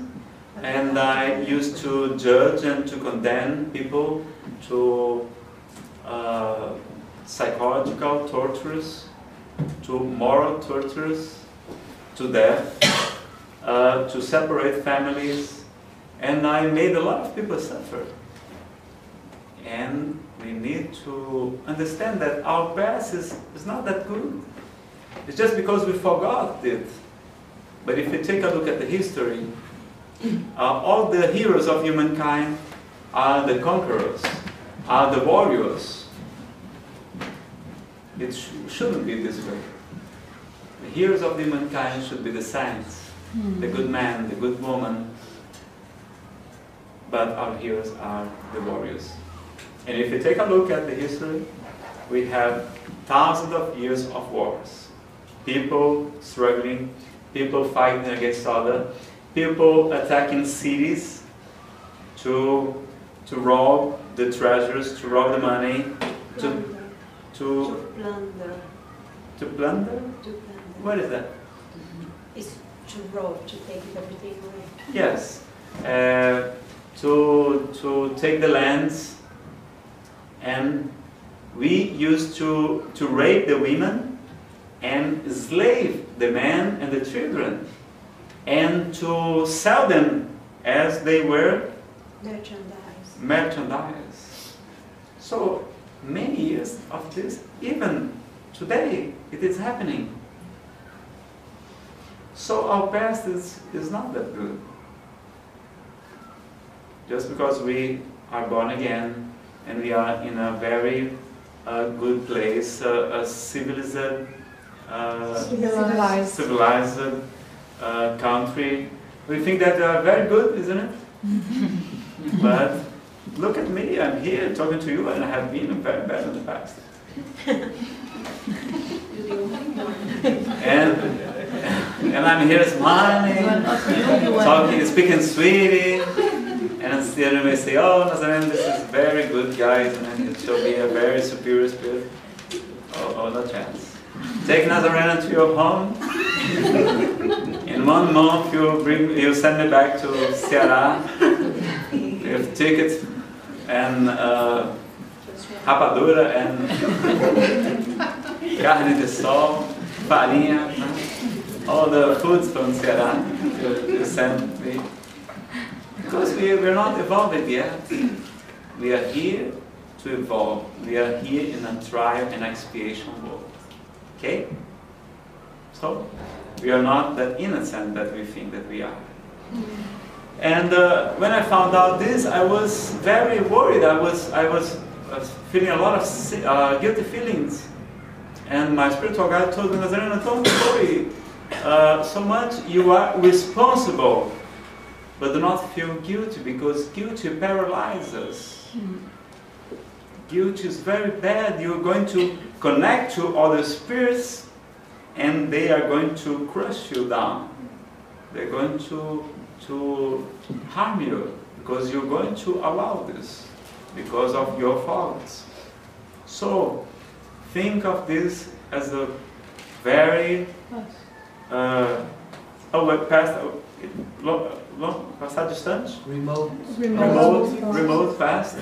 And I used to judge and to condemn people to psychological tortures, to moral tortures, to death, to separate families, and I made a lot of people suffer. And we need to understand that our past is not that good. It's just because we forgot it. But if you take a look at the history, all the heroes of humankind are the conquerors, are the warriors. It shouldn't be this way. The heroes of humankind should be the saints, the good man, the good woman. But our heroes are the warriors. And if you take a look at the history, we have thousands of years of wars. People struggling, people fighting against other, people attacking cities to rob the treasures, to rob the money, to plunder. To plunder? To plunder. What is that? It's to rob, to take everything away. Yes. To take the lands, and we used to rape the women and slave the men and the children, and to sell them as they were merchandise. So many years of this, even today, it is happening. So our past is not that good. Just because we are born again and we are in a very good place, a civilized country, we think that we are very good, isn't it? But look at me, I'm here talking to you, and I have been very bad in the past. And And I'm here smiling, talking, speaking sweetie. And the other may say, oh, Nazareno, this is very good, guys, and it shall be a very superior spirit. Oh, no chance. Take Nazareno to your home. In 1 month, you'll send me back to Ceará with tickets and rapadura and carne de sol, farinha, all the foods from Ceará you send me. Because we're not evolved yet. We are here to evolve. We are here in a trial and expiation world. Okay? So, we are not that innocent that we think that we are. And when I found out this, I was very worried. I was feeling a lot of guilty feelings. And my spiritual guide told me, Nazareno, don't worry so much. You are responsible. But do not feel guilty, because guilt paralyzes us. Guilt is very bad. You're going to connect to other spirits, and they are going to crush you down. They're going to harm you, because you're going to allow this, because of your faults. So, think of this as a very passado distante? Remote fast.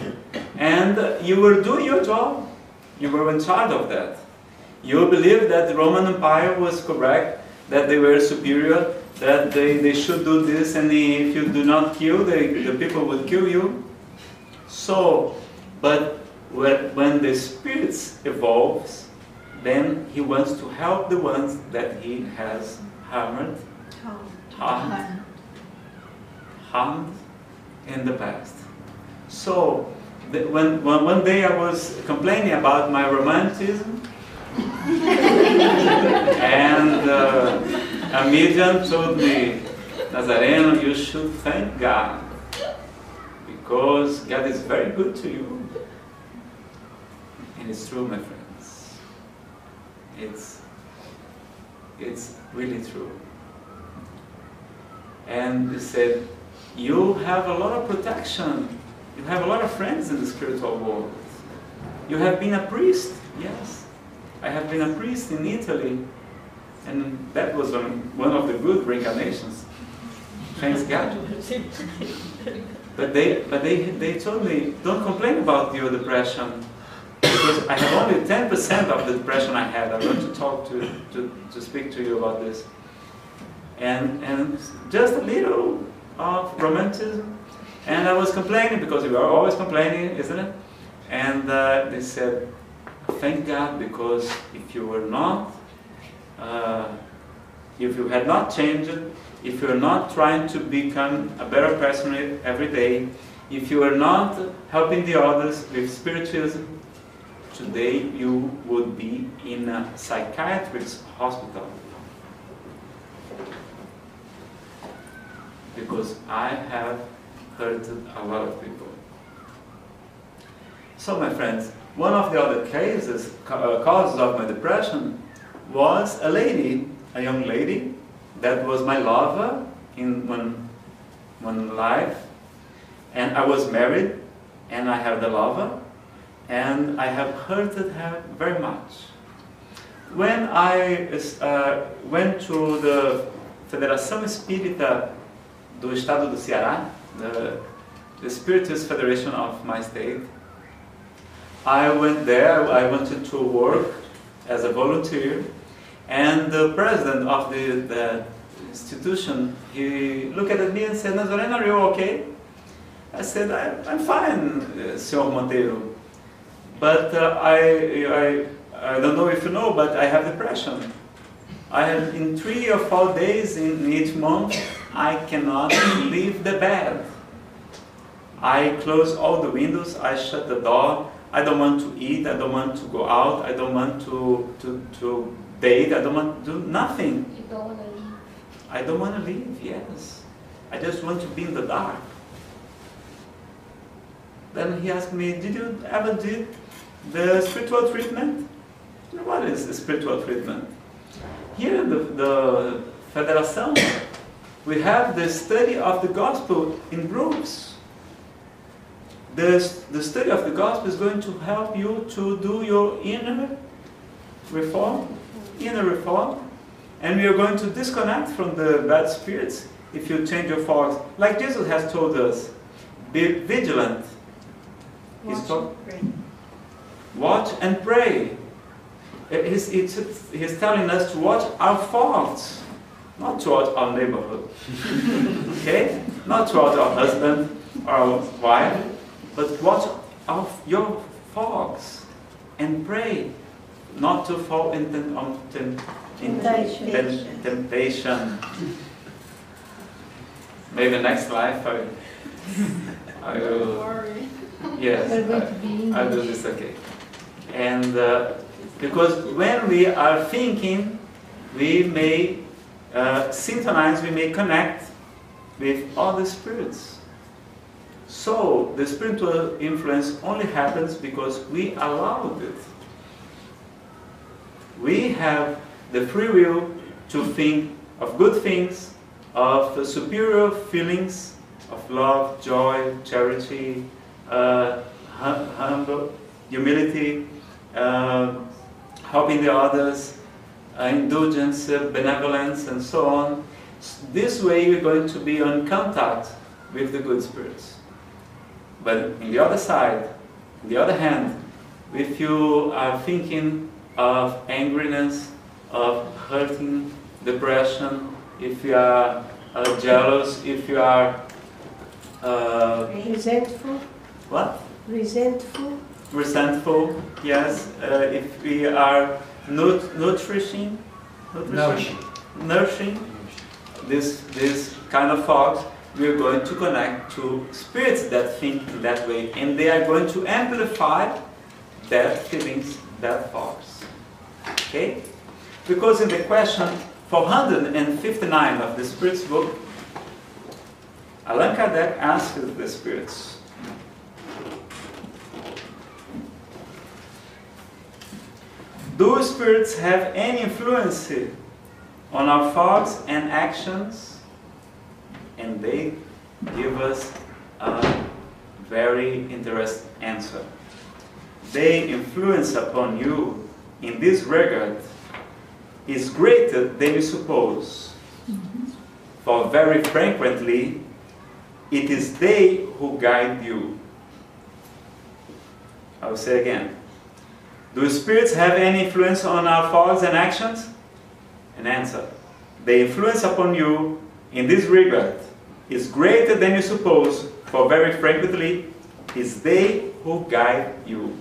And you will do your job. You were in charge of that. You believe that the Roman Empire was correct, that they were superior, that they should do this, and if you do not kill, the people will kill you. So, but when the spirits evolves, then he wants to help the ones that he has harmed in the past. So, when one day I was complaining about my romanticism, and a medium told me, Nazareno, you should thank God, because God is very good to you. And it's true, my friends. It's really true. And he said, you have a lot of protection. You have a lot of friends in the spiritual world. You have been a priest. Yes. I have been a priest in Italy. And that was one of the good reincarnations. Thanks God. But they told me, don't complain about your depression. Because I have only 10% of the depression I had. I want to talk to speak to you about this. And just a little of romanticism. And I was complaining, because you are always complaining, isn't it? And they said, thank God, because if you were not, if you had not changed, if you are not trying to become a better person every day, if you are not helping the others with spiritism, today you would be in a psychiatrist's hospital. Because I have hurted a lot of people. So, my friends, one of the other causes of my depression was a young lady, that was my lover in one life, and I was married, and I have the lover, and I have hurted her very much. When I went to the Federação Espírita do Estado do Ceará, the Spiritist Federation of my state, I went there. I wanted to work as a volunteer, and the president of the institution, he looked at me and said, Nazareno, are you okay? I said, I'm fine, Senhor Monteiro, but I don't know if you know, but I have depression. In 3 or 4 days in each month, I cannot leave the bed. I close all the windows, I shut the door, I don't want to eat, I don't want to go out, I don't want to date, I don't want to do nothing. You don't want to leave. I don't want to leave, yes. I just want to be in the dark. Then he asked me, did you ever do the spiritual treatment? What is the spiritual treatment? Here the Federação, we have the study of the gospel in groups. The study of the gospel is going to help you to do your inner reform, and we are going to disconnect from the bad spirits if you change your fogs. Like Jesus has told us, be vigilant. Watch and pray. He's telling us to watch our faults, not towards our neighborhood. Okay? Not towards our husband or our wife, but watch your faults and pray not to fall into temptation. Maybe next life I will. Yes, I'll do this again. And because when we are thinking, we may synchronize, we may connect with other spirits. So the spiritual influence only happens because we allowed it. We have the free will to think of good things, of superior feelings, of love, joy, charity, humble, humility, helping the others, indulgence, benevolence, and so on. This way we're going to be in contact with the good spirits. But on the other side, on the other hand, if you are thinking of angriness, of hurting, depression, if you are jealous, if you are resentful. What? Resentful. Resentful, yes. If we are nourishing this kind of thought, we are going to connect to spirits that think that way, and they are going to amplify their feelings, their thoughts. Okay? Because in the question 459 of the Spirit's book, Allan Kardec asks the spirits, do spirits have any influence on our thoughts and actions? And they give us a very interesting answer. Their influence upon you in this regard is greater than you suppose. For very frequently, it is they who guide you. I will say again. Do spirits have any influence on our thoughts and actions? An answer. The influence upon you in this regard is greater than you suppose, for very frequently is they who guide you.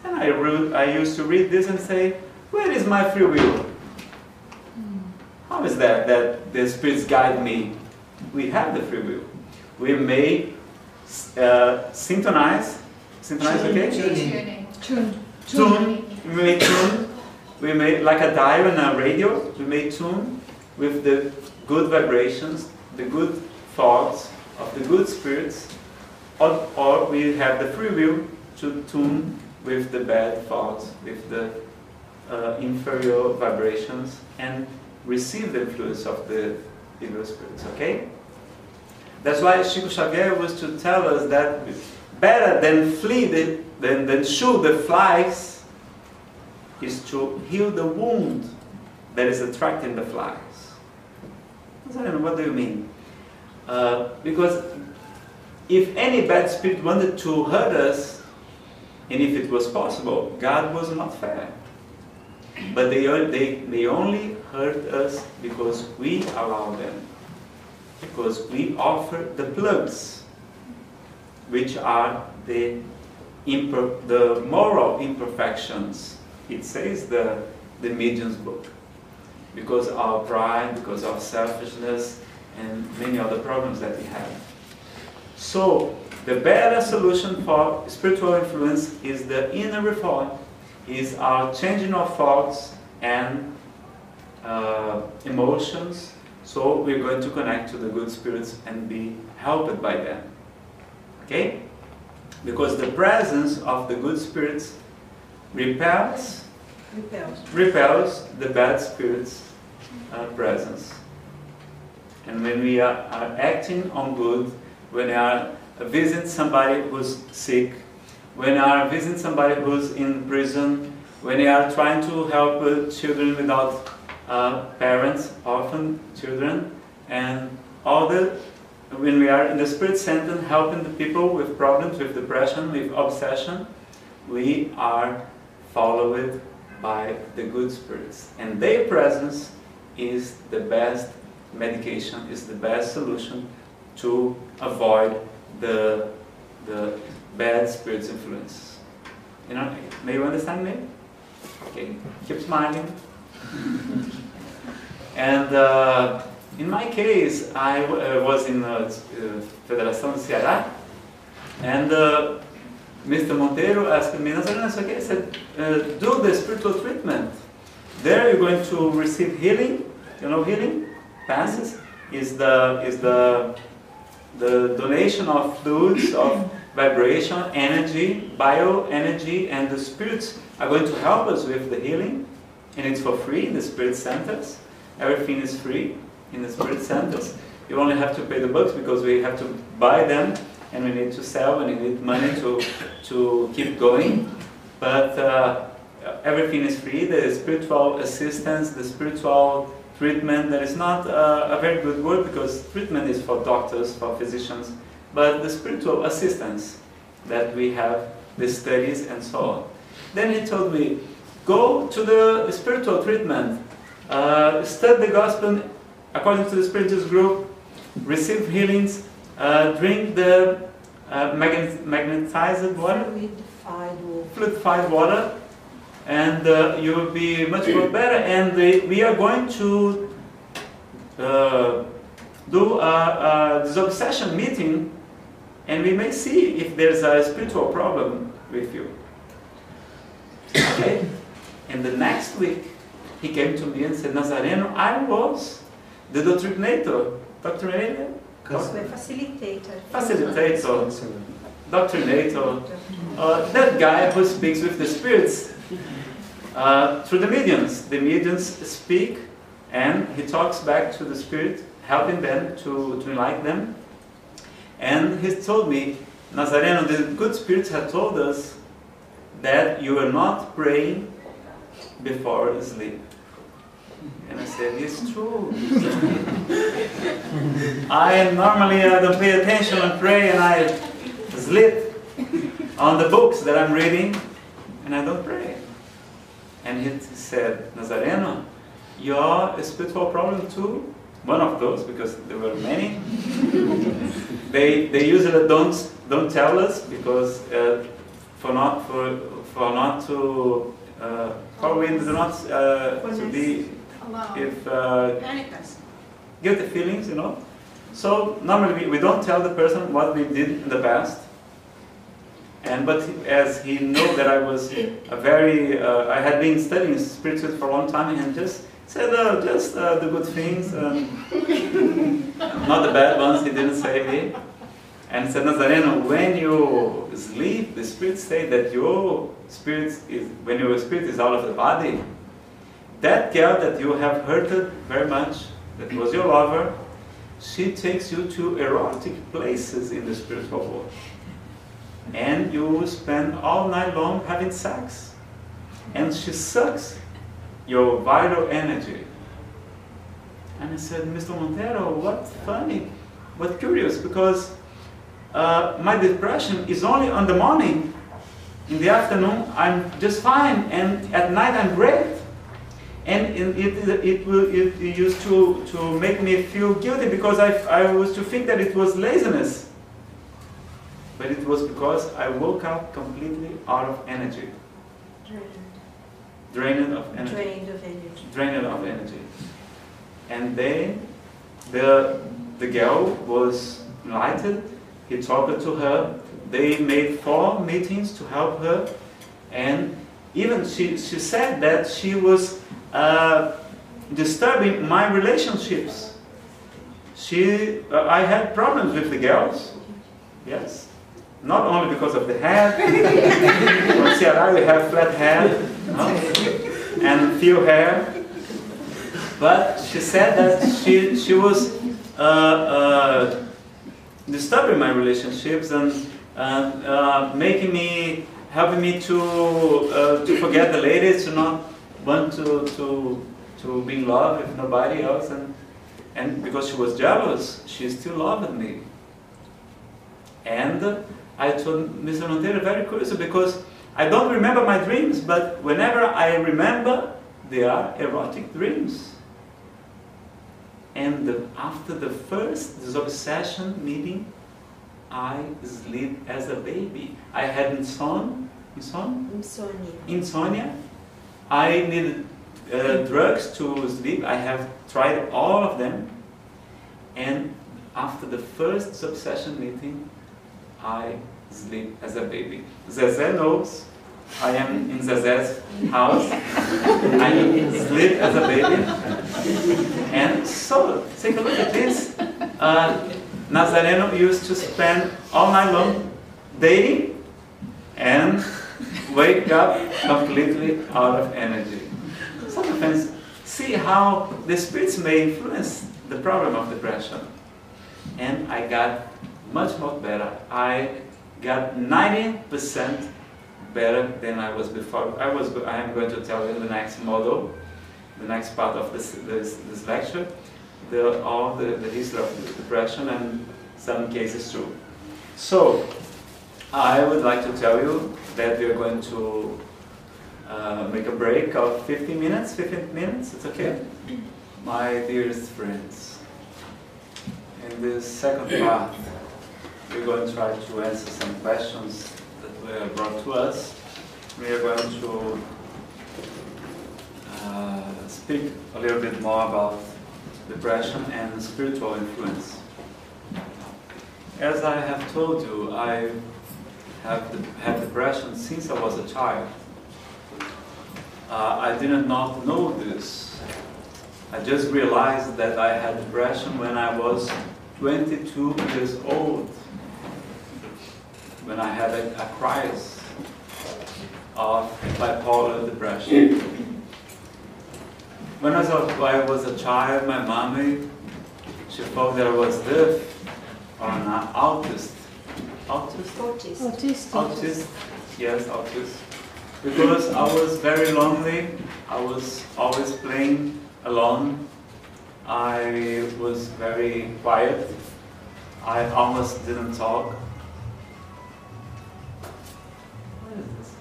And I used to read this and say, where is my free will? How is that the spirits guide me? We have the free will. We may synchronize, okay? Tune. We may tune. We may, like a dial in a radio, we may tune with the good vibrations, the good thoughts of the good spirits, or we have the free will to tune with the bad thoughts, with the inferior vibrations, and receive the influence of the evil spirits, okay? That's why Chico Xavier was to tell us that better than than shoot the flies is to heal the wound that is attracting the flies. What do you mean? Because if any bad spirit wanted to hurt us, and if it was possible, God was not fair. But they only hurt us because we allow them. Because we offer the plugs, which are the moral imperfections. It says the medium's book. Because of our pride, because of selfishness, and many other problems that we have. So, the better solution for spiritual influence is the inner reform, is our changing of thoughts and emotions. So, we're going to connect to the good spirits and be helped by them. Okay? Because the presence of the good spirits repels the bad spirits presence. And when we are acting on good, when we are visiting somebody who's sick, when we are visiting somebody who's in prison, when we are trying to help children without parents, orphan children, and when we are in the Spirit Center helping the people with problems, with depression, with obsession, we are followed by the good spirits. And their presence is the best medication, is the best solution to avoid the bad spirits influence. You know, may you understand me? Okay, keep smiling. And in my case, I was in Federação de Ceará, and Mr. Monteiro asked me, Nazareno, it's okay. I said, do the spiritual treatment. There you're going to receive healing. You know, healing passes is the donation of fluids, of vibration, energy, bioenergy, and the spirits are going to help us with the healing, and it's for free in the Spirit Centers. Everything is free in the Spirit Centers. You only have to pay the books because we have to buy them, and we need to sell, and we need money to keep going. But everything is free. The spiritual assistance, the spiritual treatment, that is not a very good word because treatment is for doctors, for physicians, but the spiritual assistance that we have, the studies and so on. Then he told me, go to the spiritual treatment, study the gospel according to the Spiritist group, receive healings, drink the magnetized water, fluidified water, and you will be much more better. And we are going to do a disobsession meeting, and we may see if there's a spiritual problem with you. Okay? And the next week, he came to me and said, Nazareno, I was the doctrinator. Doctrinator? Facilitator. Doctrinator. That guy who speaks with the spirits through the mediums. The mediums speak and he talks back to the spirit, helping them to enlighten them. And he told me, Nazareno, the good spirits have told us that you are not praying before sleep. And I said, it's true. I normally don't pay attention and pray, and I sleep on the books that I'm reading, and I don't pray. And he said, Nazareno, your spiritual problem too, one of those, because there were many, they usually don't tell us because for not to be if guilty feelings, you know. So normally we don't tell the person what we did in the past. But as he knew that I was I had been studying Spiritist for a long time, and just said just the good things, not the bad ones. He didn't say me. And said, Nazareno, when you sleep, the spirits say that when your spirit is out of the body, that girl that you have hurted very much, that was your lover, she takes you to erotic places in the spiritual world. And you spend all night long having sex. And she sucks your vital energy. And I said, Mr. Monteiro, what funny, what curious, because my depression is only on the morning. In the afternoon, I'm just fine, and at night I'm great. And it used to make me feel guilty because I was to think that it was laziness. But it was because I woke up completely out of energy. Drained of energy. Drained of energy. And then the girl was enlightened. He talked to her. They made 4 meetings to help her. And even she said that she was disturbing my relationships. I had problems with the girls. Yes. Not only because of the hair. From Ceará we have flat hair, no? And few hair. But she said that she was disturbing my relationships and helping me to forget the ladies, to not want to be in love with nobody else, and because she was jealous, she still loved me. And I told Mr. Monteiro, very curious, because I don't remember my dreams, but whenever I remember, they are erotic dreams. And after the first disobsession meeting, I sleep as a baby. I had insomnia. I needed drugs to sleep. I have tried all of them. And after the first disobsession meeting, I sleep as a baby. Zezé knows. I am in Zezé's house. I sleep as a baby. And so, take a look at this. Nazareno used to spend all night long dating and wake up completely out of energy. Sometimes see how the spirits may influence the problem of depression. And I got much better. I got 90% better than I was before. I am going to tell you in the next model, the next part of this lecture, all the history of depression and some cases too. So, I would like to tell you that we are going to make a break of 15 minutes, it's okay? My dearest friends, in this second part, we're going to try to answer some questions that were brought to us. We are going to speak a little bit more about depression and spiritual influence. As I have told you, I have had depression since I was a child. I did not know this. I just realized that I had depression when I was 22 years old, when I had a crisis of bipolar depression. When I was a child, my mommy, she thought that I was deaf or an autist. Autist. Yes, autist. Because I was very lonely. I was always playing alone. I was very quiet. I almost didn't talk. What is this?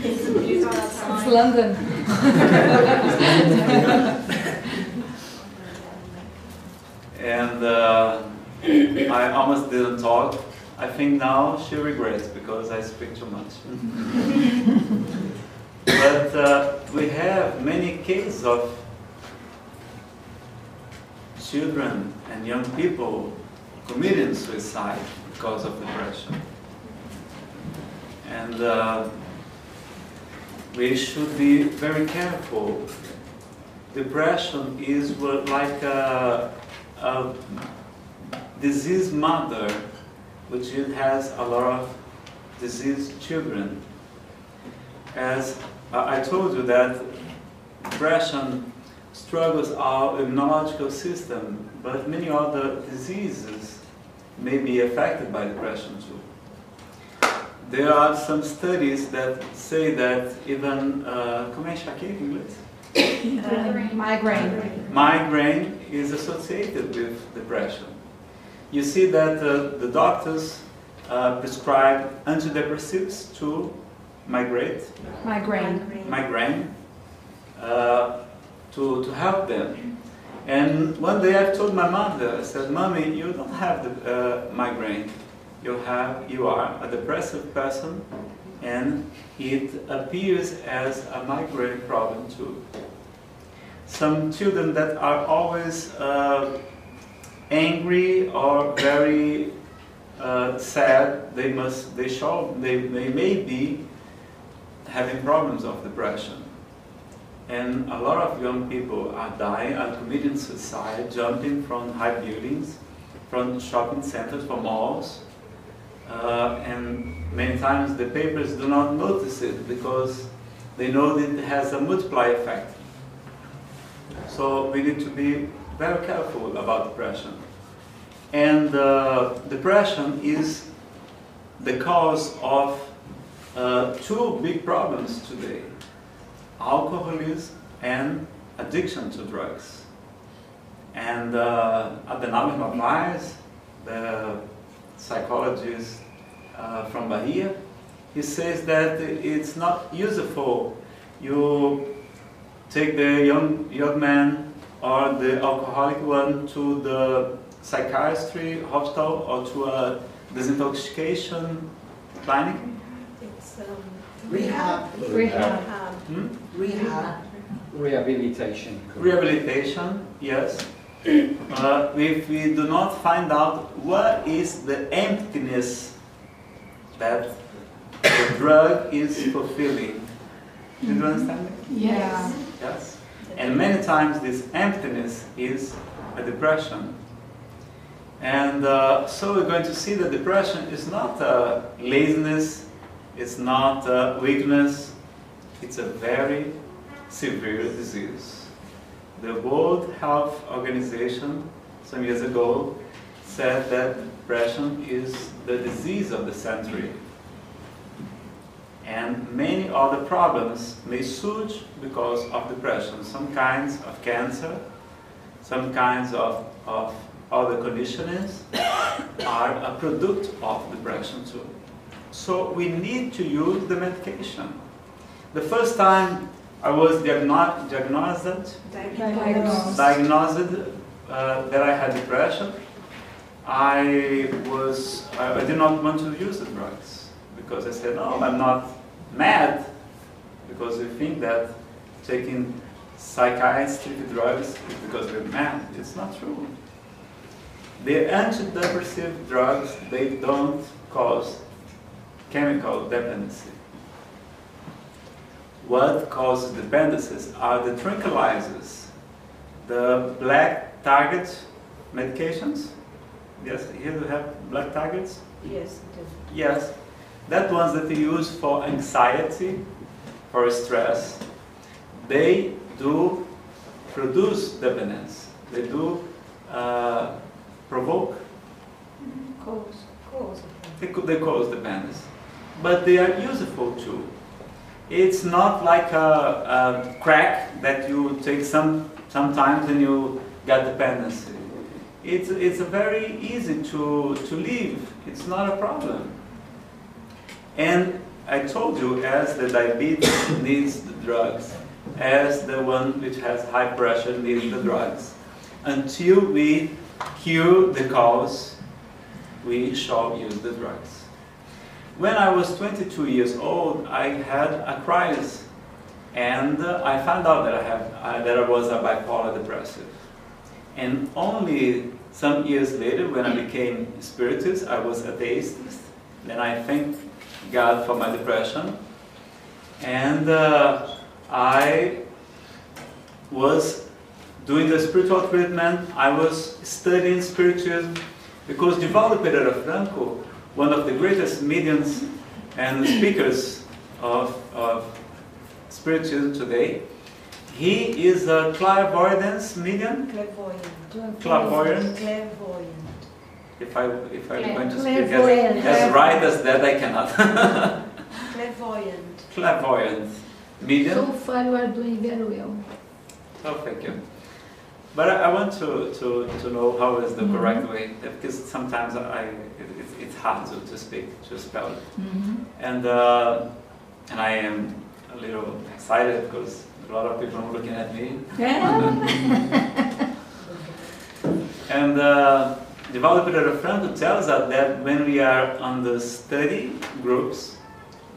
It's London. And I almost didn't talk. I think now she regrets because I speak too much. But we have many cases of children and young people committing suicide because of depression. And we should be very careful. Depression is like a disease mother, which it has a lot of diseased children. As I told you that depression struggles our immunological system, but many other diseases may be affected by depression too. There are some studies that say that even, como é aqui em inglês? Migraine is associated with depression. You see that the doctors prescribe antidepressants to migraine, to help them. And one day I told my mother, I said, "Mommy, you don't have the migraine. You are a depressive person, and it appears as a migraine problem too." Some children that are always angry or very sad, they may be having problems of depression. And a lot of young people are dying, are committing suicide, jumping from high buildings, from shopping centers, from malls. And many times the papers do not notice it because they know that it has a multiplier effect. So we need to be very careful about depression. And depression is the cause of two big problems today: alcoholism and addiction to drugs. And at the Nazareno Feitosa, the psychologist from Bahia, he says that it's not useful you take the young man or the alcoholic one to the psychiatry hospital or to a disintoxication clinic. It's Rehab. rehab. Rehab. Rehabilitation. Rehabilitation, yes. If we do not find out what is the emptiness that the drug is fulfilling. Do you understand me? Yes. Yes. And many times this emptiness is a depression. And so we're going to see that depression is not laziness, it's not weakness, it's a very severe disease. The World Health Organization some years ago said that depression is the disease of the century. And many other problems may surge because of depression. Some kinds of cancer, some kinds of other conditions are a product of depression too. So we need to use the medication. The first time I was diagnosed that I had depression, I did not want to use the drugs because I said, no, I'm not mad, because we think that taking psychiatric drugs is because we're mad. It's not true. The antidepressive drugs, they don't cause chemical dependency. What causes dependencies are the tranquilizers, the black target medications. Yes, here we have black targets. Yes, it is. Yes, that ones that you use for anxiety, for stress, they do produce dependence. They do provoke. Cause. They cause dependence, but they are useful too. It's not like a crack that you take sometimes and you get dependency. It's very easy to leave. It's not a problem. And I told you, as the diabetes needs the drugs, as the one which has high pressure needs the drugs, until we cure the cause, we shall use the drugs. When I was 22 years old, I had a crisis, and I found out that I was a bipolar depressive. And only some years later, when I became Spiritist, I was atheist. Then I thanked God for my depression, and I was doing the spiritual treatment. I was studying Spiritism, because Divaldo Pereira Franco, one of the greatest mediums and speakers of Spiritism today, he is a clairvoyance medium. Clairvoyant. If I'm going to speak as right as that, I cannot. Clairvoyant medium. So far you are doing very well. Oh, thank you. But I want to know how is the correct way, because sometimes it's hard to speak, to spell it. And I am a little excited because a lot of people are looking at me. And Divaldo Pereira Franco tells us that when we are on the study groups,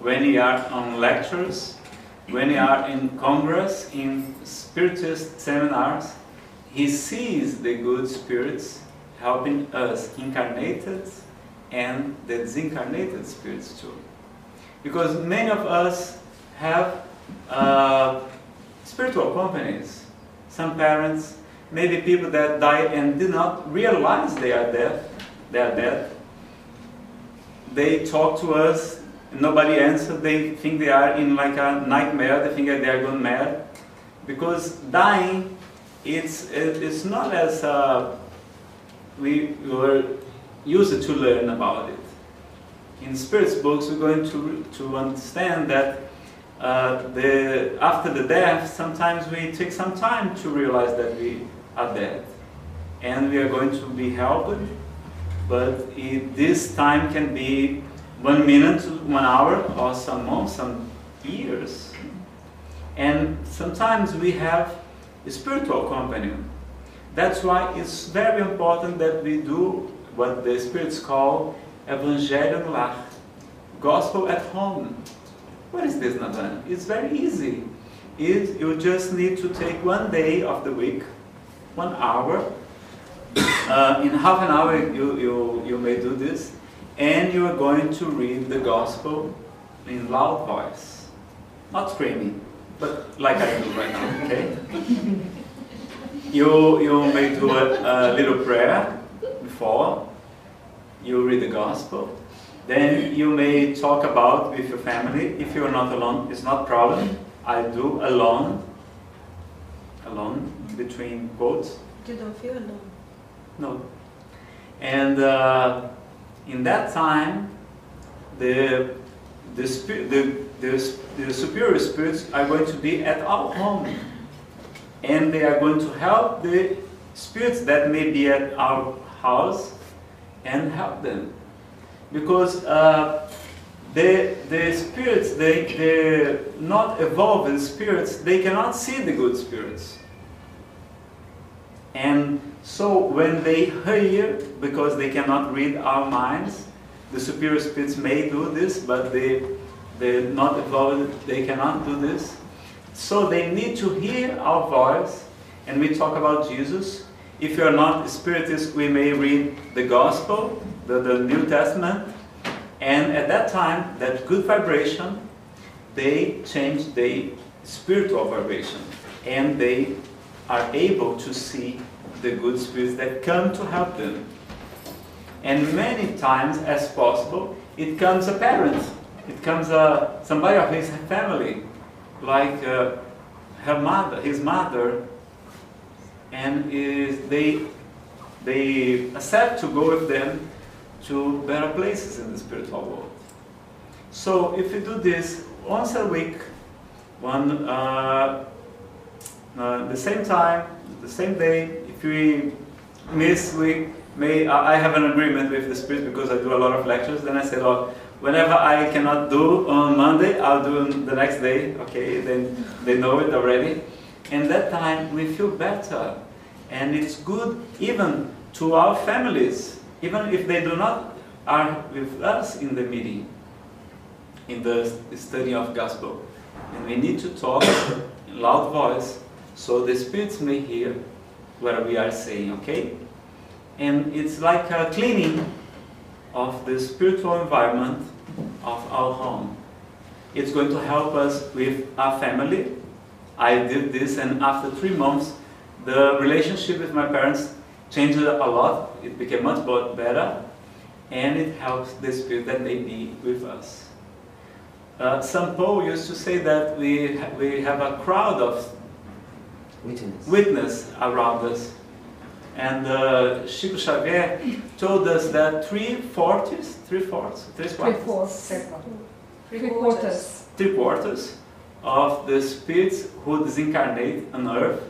when we are on lectures, when we are in Congress, in Spiritist seminars, he sees the good spirits helping us, incarnated and the disincarnated spirits too. Because many of us have spiritual companies, some parents, maybe people that died and did not realize they are dead. They talk to us, nobody answers, they think they are in like a nightmare, they think that they are gone mad. Because dying it's not as we were used to learn about it. In Spirit's books, we're going to understand that after the death, sometimes we take some time to realize that we are dead, and we are going to be helped. But this time can be 1 minute to 1 hour, or some months, some years. And sometimes we have a spiritual companion. That's why it's very important that we do what the Spirits call Evangelho no lar, gospel at home. What is this, Nathan? It's very easy. You just need to take 1 day of the week, 1 hour. In half an hour you may do this, and you are going to read the gospel in loud voice. Not screaming, but like I do right now, okay? You may do a little prayer before you read the gospel. Then you may talk about with your family. If you are not alone, it's not a problem. I do alone between quotes. You don't feel alone. No. And in that time, the superior spirits are going to be at our home, and they are going to help the spirits that may be at our house and help them, because the spirits, they're not evolved spirits, they cannot see the good spirits. And so when they hear, because they cannot read our minds, the superior spirits may do this, but they're not evolved, they cannot do this. So they need to hear our voice, and we talk about Jesus. If you're not a Spiritist, we may read the Gospel, the New Testament, and at that time, that good vibration, they change the spiritual vibration, and they are able to see the good spirits that come to help them. And many times, as possible, it comes a parent, it comes somebody of his family, like his mother, and they accept to go with them to better places in the spiritual world. So if you do this once a week, the same time, the same day, if we miss, I have an agreement with the Spirit because I do a lot of lectures. Then I said, oh, whenever I cannot do on Monday, I'll do the next day. Okay, then they know it already. And that time we feel better, and it's good even to our families, even if they do not are with us in the meeting, in the study of gospel. And we need to talk in loud voice so the spirits may hear what we are saying, okay? And it's like a cleaning of the spiritual environment of our home. It's going to help us with our family. I did this, and after 3 months, the relationship with my parents changed a lot. It became much better, and it helps the spirit that may be with us. St. Paul used to say that we have a crowd of witness around us. And Chico Xavier told us that three quarters of the spirits who disincarnate on earth,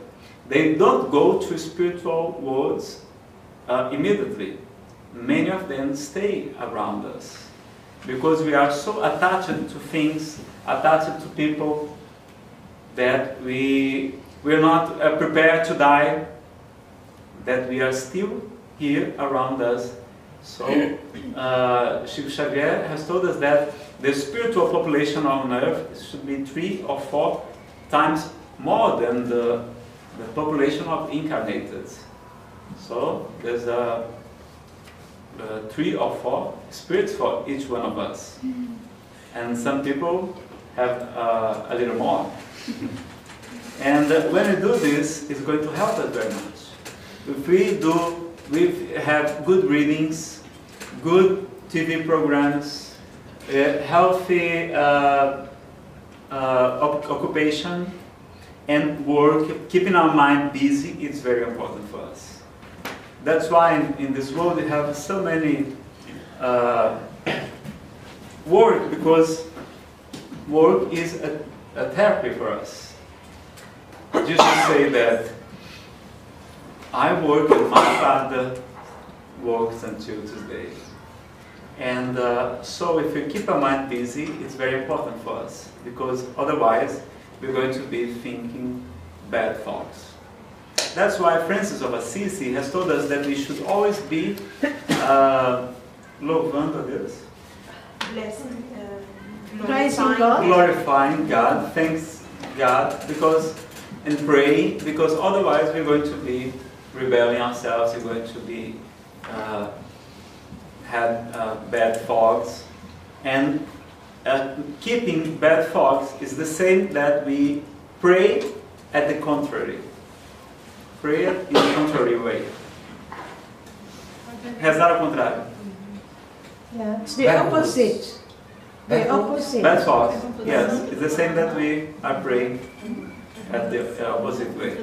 they don't go to spiritual worlds immediately. Many of them stay around us because we are so attached to things, attached to people, that we're not prepared to die, that we are still here around us. So Chico Xavier has told us that the spiritual population on earth should be 3 or 4 times more than the population of incarnated. So there's 3 or 4 spirits for each one of us. And some people have a little more. And when we do this, it's going to help us very much. If we have good readings, good TV programs, healthy occupation, and work, keeping our mind busy, it's very important for us. That's why in this world we have so many work, because work is a therapy for us. Jesus say that I work and my Father works until today. And so if we keep our mind busy, it's very important for us, because otherwise we're going to be thinking bad thoughts. That's why Francis of Assisi has told us that we should always be louvando a Deus, glorifying God, thanks God, and pray, because otherwise we're going to be rebelling ourselves, we're going to be had bad thoughts, and keeping bad thoughts is the same that we pray at the contrary. Prayer in the contrary way. Rezar ao contrário. Yeah, it's the opposite. The opposite. Bad thoughts. Yes, it's the same that we are praying at the opposite way.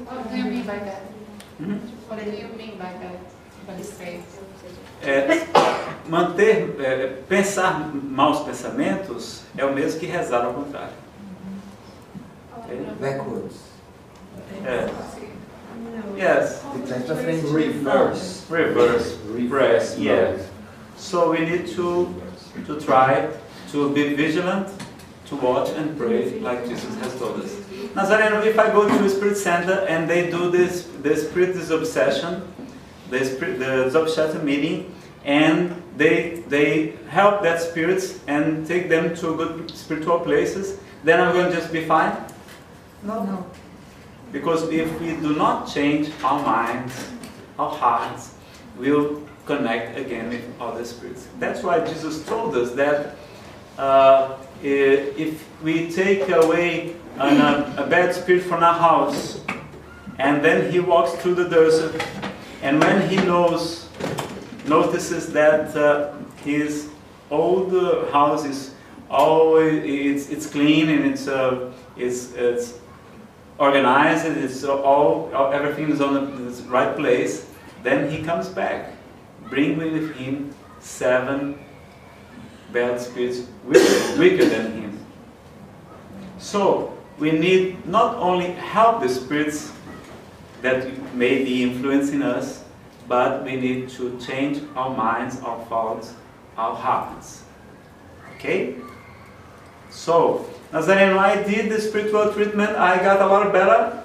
What do you mean by that? What do you mean by that? By this faith? Pensar maus pensamentos é o mesmo que rezar ao contrário. Okay? Backwards. Yes. Reverse. Reverse. Yes. So we need to try to be vigilant, to watch and pray like Jesus has told us. Nazareno, if I go to a spirit center and they do the Spiritist obsession, the obsession meeting, and they help that spirits and take them to good spiritual places, then I'm going to just be fine? No. Because if we do not change our minds, our hearts, we'll connect again with other spirits. That's why Jesus told us that if we take away a bad spirit from our house, and then he walks through the desert, and when he notices that his old house is always it's clean and it's organized, it's everything is on the right place, then he comes back, bring with him 7 bad spirits weaker than him. So we need not only help the spirits that may be influencing us, but we need to change our minds, our thoughts, our hearts. Okay? So, Nazareno, I did the spiritual treatment, I got a lot better,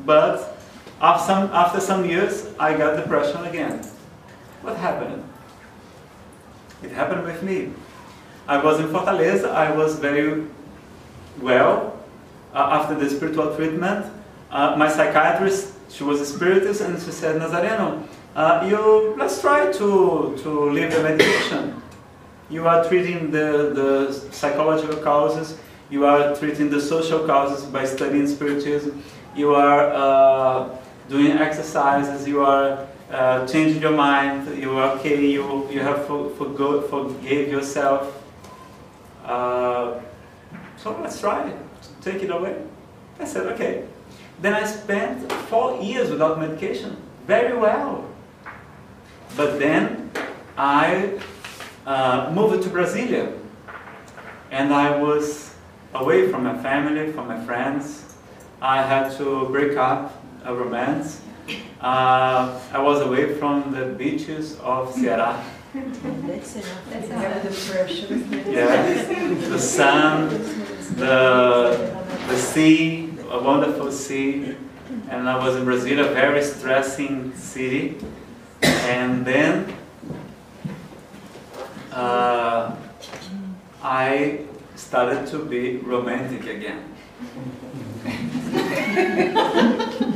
but after some years, I got depression again. What happened? It happened with me. I was in Fortaleza, I was very well after the spiritual treatment. My psychiatrist, she was a spiritist, and she said, Nazareno, let's try to leave the medication. You are treating the psychological causes, you are treating the social causes by studying Spiritism, you are doing exercises, you are changing your mind, you are okay, you have forgave yourself. So let's try it, take it away. I said, okay. Then I spent 4 years without medication, very well. But then I moved to Brasilia, and I was away from my family, from my friends. I had to break up a romance. I was away from the beaches of Ceará. That's enough. The pressure. Yeah, the sun, the sea, a wonderful sea, and I was in Brazil, a very stressing city, and then I started to be romantic again.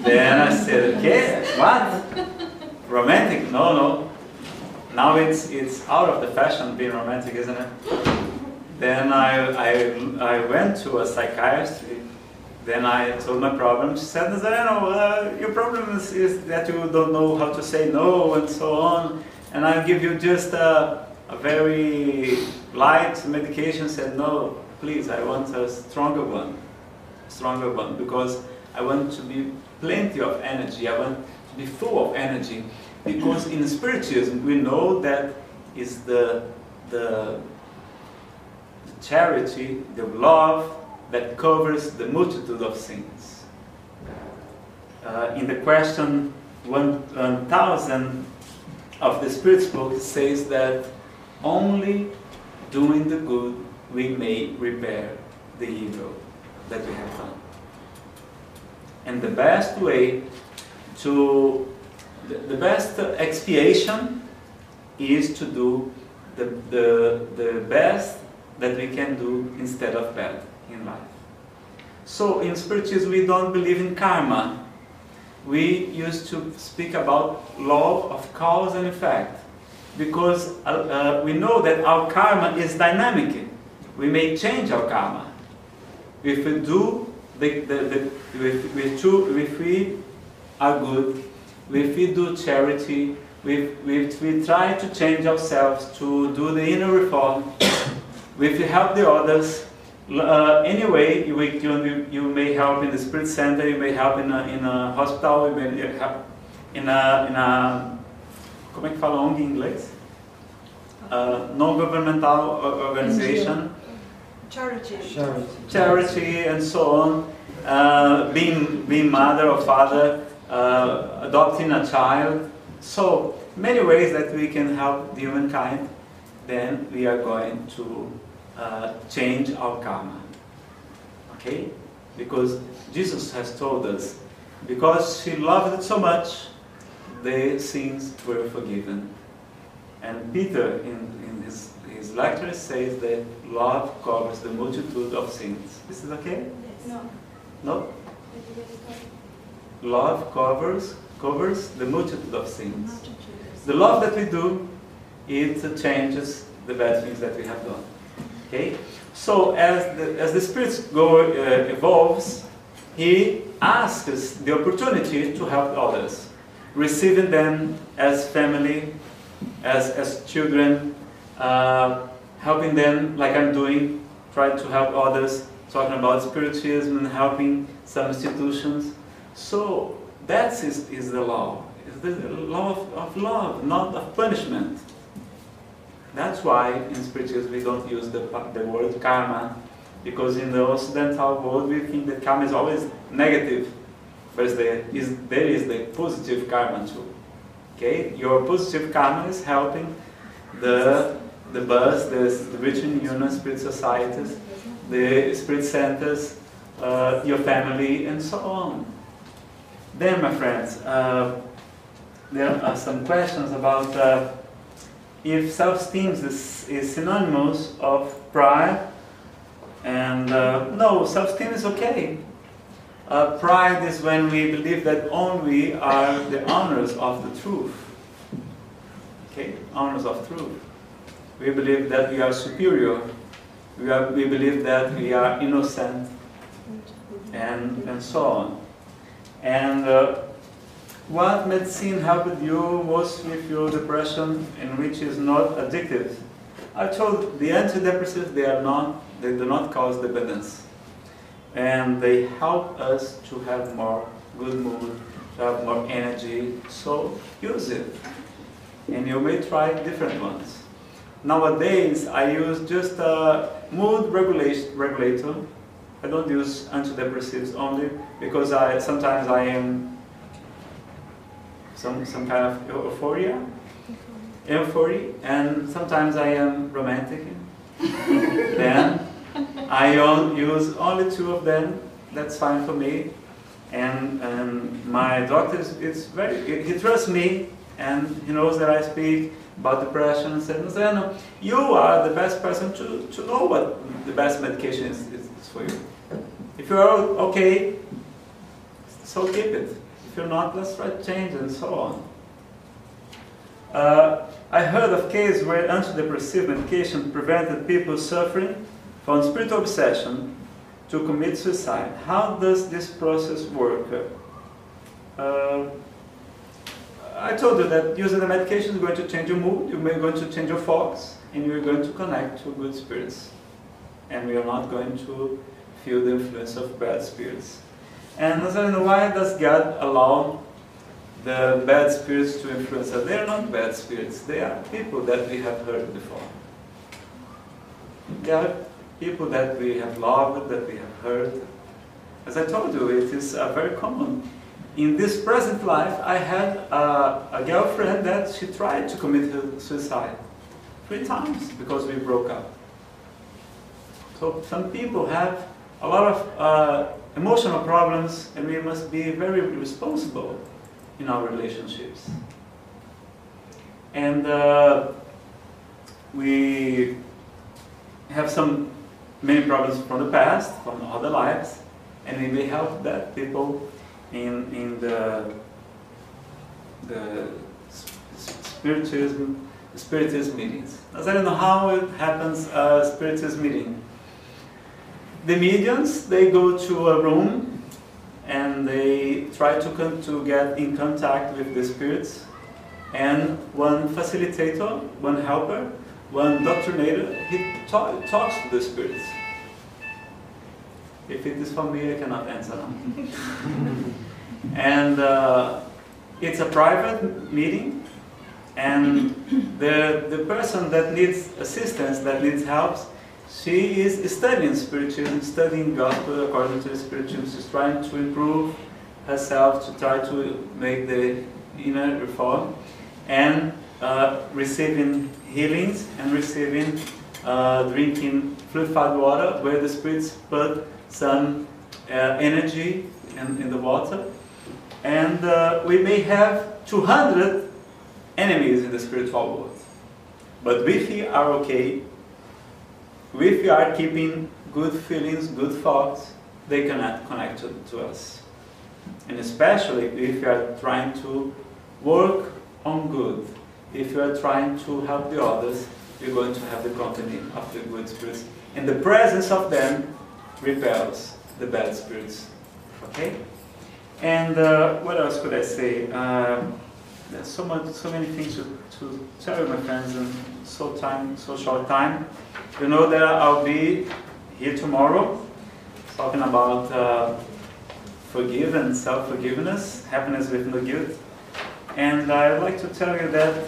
Then I said, okay, what? Romantic? No. Now it's out of the fashion being romantic, isn't it? Then I went to a psychiatrist. Then I told my problem. She said, Nazareno, your problem is that you don't know how to say no and so on. And I'll give you just a very light medication. Said, no, please, I want a stronger one. stronger one, because I want to be plenty of energy. I want to be full of energy, because in Spiritism we know that is the charity, the love that covers the multitude of sins. In the question 1000 of the Spirit's book, it says that only doing the good we may repair the evil that we have done. And the best way to, the best expiation is to do the best that we can do instead of bad in life. So in Spiritism we don't believe in karma. We used to speak about law of cause and effect, because we know that our karma is dynamic. We may change our karma. If we do if we are good, if we do charity, if we try to change ourselves, to do the inner reform, if we help the others, anyway, you may help in the Spirit Center, you may help in a hospital, you may help in a como é que fala ONG em inglês? Non-governmental organization. Charity and so on, being mother or father, adopting a child. So many ways that we can help the humankind, then we are going to change our karma. Okay? Because Jesus has told us, because He loved it so much, the sins were forgiven. And Peter, in his lecture, says that love covers the multitude of sins. Is it okay? No. No? Love covers the multitude of sins. The love that we do, it changes the bad things that we have done. Okay? So as the Spirit evolves, He asks us the opportunity to help others, receiving them as family, as children, helping them like I'm doing, trying to help others, talking about Spiritism and helping some institutions. So that is the law. It's the law of love, not of punishment. That's why in Spiritism we don't use the word karma, because in the Occidental world we think that karma is always negative, but there is the positive karma too. Okay, your positive karma is helping the bus, the Virgin Union Spirit Societies, the Spirit Centers, your family, and so on. Then, my friends, there are some questions about if self-esteem is synonymous of pride, and no, self-esteem is okay. Pride is when we believe that only we are the owners of the truth. Okay, owners of truth. We believe that we are superior. We believe that we are innocent, and so on. And what medicine helped you most with your depression, and which is not addictive? I told the antidepressants they do not cause dependence, and they help us to have more good mood, to have more energy. So use it, and you may try different ones. Nowadays, I use just a mood regulator. I don't use antidepressives only because sometimes I am some kind of euphoria, and sometimes I am romantic. Then I use only 2 of them. That's fine for me. And my doctor he trusts me, and he knows that I speak about depression, and said, Nazareno, you are the best person to know what the best medication is for you. If you're okay, so keep it. If you're not, let's try to change, and so on. I heard of cases where antidepressive medication prevented people suffering from spiritual obsession to commit suicide. How does this process work? I told you that using the medication is going to change your mood, you're going to change your focus, and you're going to connect to good spirits. And we are not going to feel the influence of bad spirits. And Nazareno, why does God allow the bad spirits to influence us? They are not bad spirits, they are people that we have heard before. They are people that we have loved, that we have heard. As I told you, it is very common. In this present life, I had a girlfriend that she tried to commit suicide 3 times because we broke up. So some people have a lot of emotional problems, and we must be very responsible in our relationships. And we have many problems from the past, from other lives, and we may help that people in the Spiritist meetings. As I don't know how it happens, Spiritist meeting. The mediums, they go to a room and they try to get in contact with the spirits, and one facilitator, one helper, one doctrinator, he talks to the spirits. If it is for me, I cannot answer now. And it's a private meeting, and the person that needs assistance, that needs help, she is studying spiritualism, studying gospel according to spiritualism. She's trying to improve herself, to try to make the inner reform, and receiving healings, and receiving drinking purified water, where the spirits put some energy in the water. And we may have 200 enemies in the spiritual world, but if we are okay, if we are keeping good feelings, good thoughts, they cannot connect to us. And especially if we are trying to work on good, if we are trying to help the others, we're going to have the company of the good spirits, and the presence of them repels the bad spirits. Okay? And what else could I say? There's so many things to tell you, my friends, in so short time. You know that I'll be here tomorrow talking about forgiveness, self-forgiveness, happiness with no guilt. And I'd like to tell you that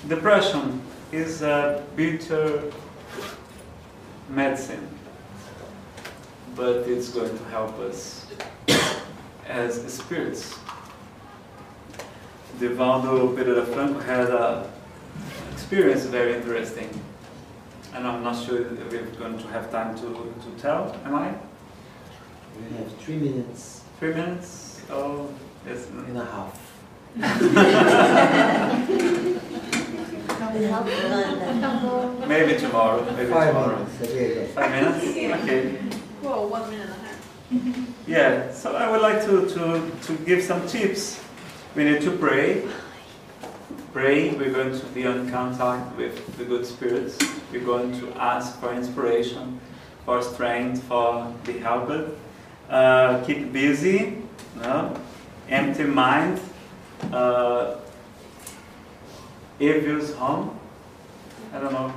depression is a bitter medicine, but it's going to help us as spirits. Divaldo Pereira Franco had an experience very interesting, and I'm not sure if we're going to have time to tell, am I? We have 3 minutes. 3 minutes? Oh, yes. And a half. Maybe tomorrow. Maybe 5 tomorrow. minutes. 5 minutes? Okay. Well, 1 minute and a half. Yeah, so I would like to give some tips. We need to pray. Pray, we're going to be in contact with the good spirits. We're going to ask for inspiration, for strength, for the helper. Keep busy, no? Empty mind. Evil's home. I don't know.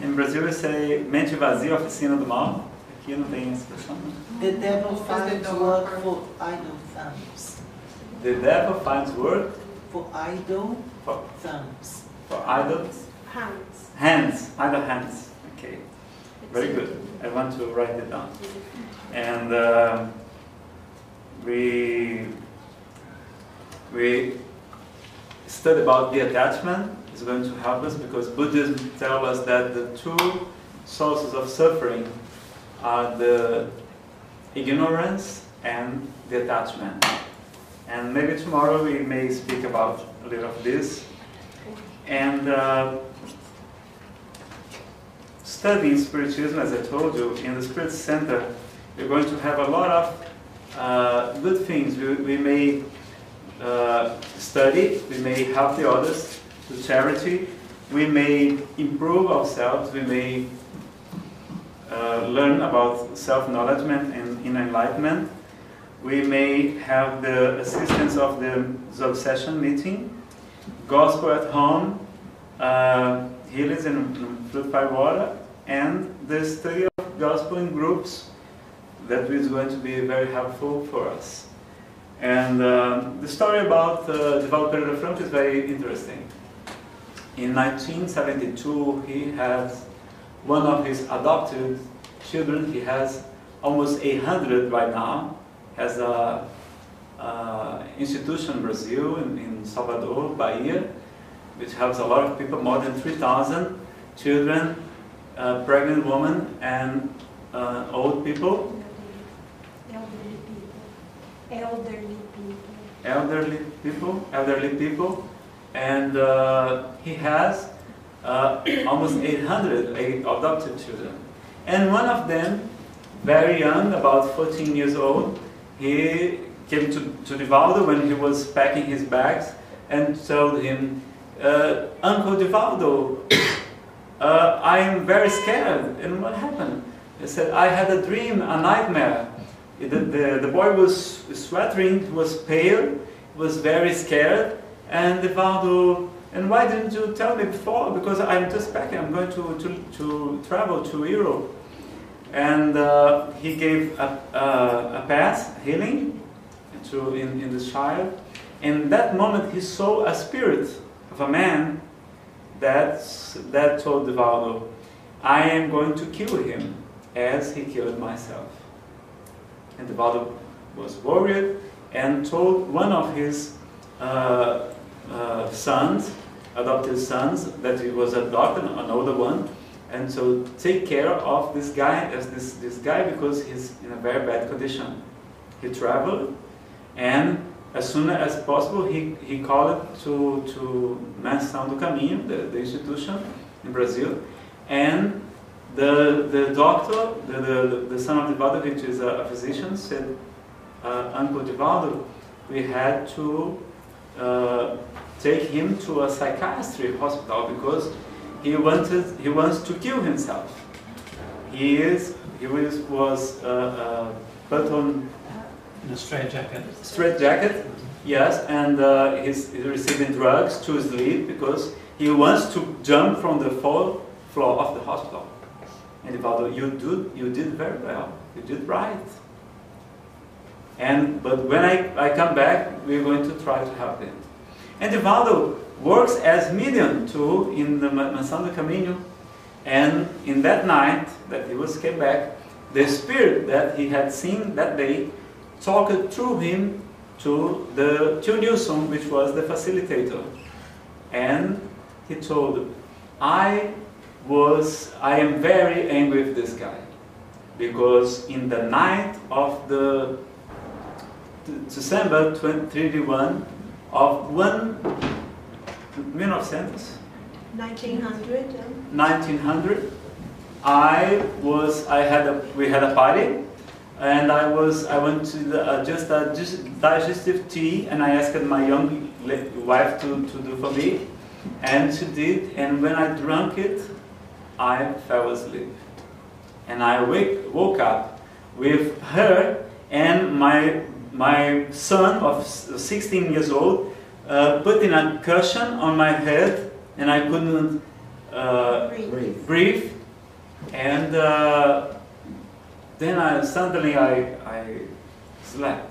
In Brazil we say mente vazia, oficina do mal. Aqui não tem expressão. The devil finds work for idle thumbs. The devil finds work For idle for thumbs. idle Hands. hands. Idle hands. Okay. Very good. I want to write it down. And we study about the attachment. Is going to help us, because Buddhism tells us that the 2 sources of suffering are the ignorance and the attachment. And maybe tomorrow we may speak about a little of this. And studying Spiritism, as I told you, in the Spirit Center, we're going to have a lot of good things. We may study, we may help the others to charity, we may improve ourselves, we may learn about self-knowledgement and inner enlightenment. We may have the assistance of the obsession meeting, gospel at home, healings in purified water, and the study of gospel in groups. That is going to be very helpful for us. And the story about Divaldo Pereira Franco is very interesting. In 1972, he had one of his adopted children. He has almost 800 right now. Has a institution in Brazil, in Salvador, Bahia, which helps a lot of people, more than 3,000 children, pregnant women, and old people. Elderly people, and he has almost 800 adopted children. And one of them, very young, about 14 years old, he came to Divaldo when he was packing his bags and told him, Uncle Divaldo, I am very scared. And what happened? He said, I had a dream, a nightmare. The boy was sweating, he was pale, was very scared, and Divaldo, and why didn't you tell me before? Because I'm just packing, I'm going to travel to Europe. And he gave a path, healing, in this child. In that moment he saw a spirit of a man that told Divaldo, I am going to kill him as he killed myself. And Divaldo was worried and told one of his sons, adopted sons, that he was adopted, an older one, and so take care of this guy, this guy, because he's in a very bad condition. He traveled, and as soon as possible he called to Mansão do Caminho, the institution in Brazil, and the doctor, the son of Divaldo, which is a physician, said, Uncle Divaldo, we had to take him to a psychiatry hospital because he wants to kill himself. He was put on in a straitjacket. Straitjacket, yes, and he's receiving drugs to sleep because he wants to jump from the fourth floor of the hospital. And Divaldo, you did very well. You did right. But when I come back, we're going to try to help him. And Divaldo works as medium too in the Mansão do Caminho. And in that night that he came back, the spirit that he had seen that day talked through him to Nilson, which was the facilitator. And he told, I am very angry with this guy, because in the night of the December 31 of 1900, we had a party, and I went to just a digestive tea, and I asked my young wife to do for me, and she did, and when I drank it, I fell asleep. And I woke up with her and my son of 16 years old putting a cushion on my head, and I couldn't breathe. And then suddenly I slept.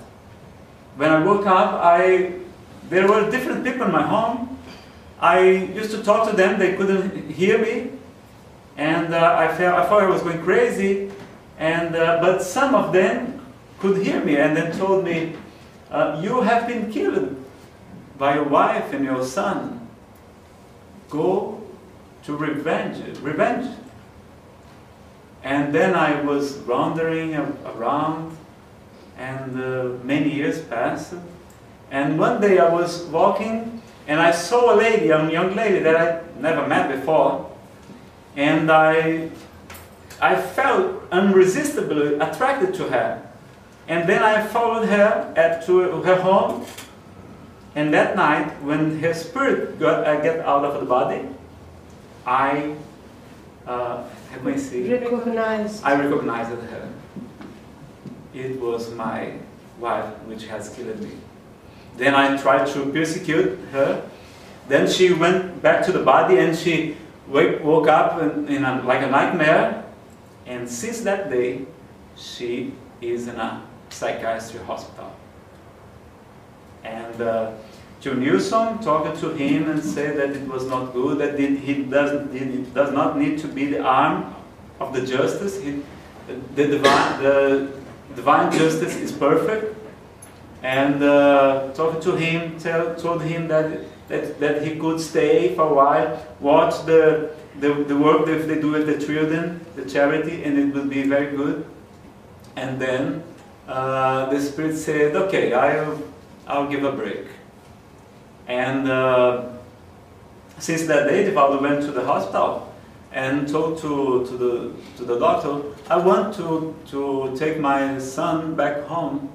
When I woke up, there were different people in my home. I used to talk to them, they couldn't hear me. And I thought I was going crazy, but some of them could hear me and then told me, you have been killed by your wife and your son. Go to revenge. And then I was wandering around, and many years passed. And one day I was walking, and I saw a young lady that I never met before. And I felt irresistibly attracted to her. And then I followed her to her home. And that night, when her spirit got out of the body, I recognized her. It was my wife which has killed me. Then I tried to persecute her. Then she went back to the body, and she woke up like a nightmare, And since that day, she is in a psychiatry hospital. And Joe Nilsson talked to him and said that it was not good, that he does not need to be the arm of the justice. The divine justice is perfect. And talking to him, told him that he could stay for a while, watch the work that they do with the children, the charity, and it will be very good. And then the Spirit said, okay, I'll give a break. And since that day, Divaldo went to the hospital and told to the doctor, I want to take my son back home.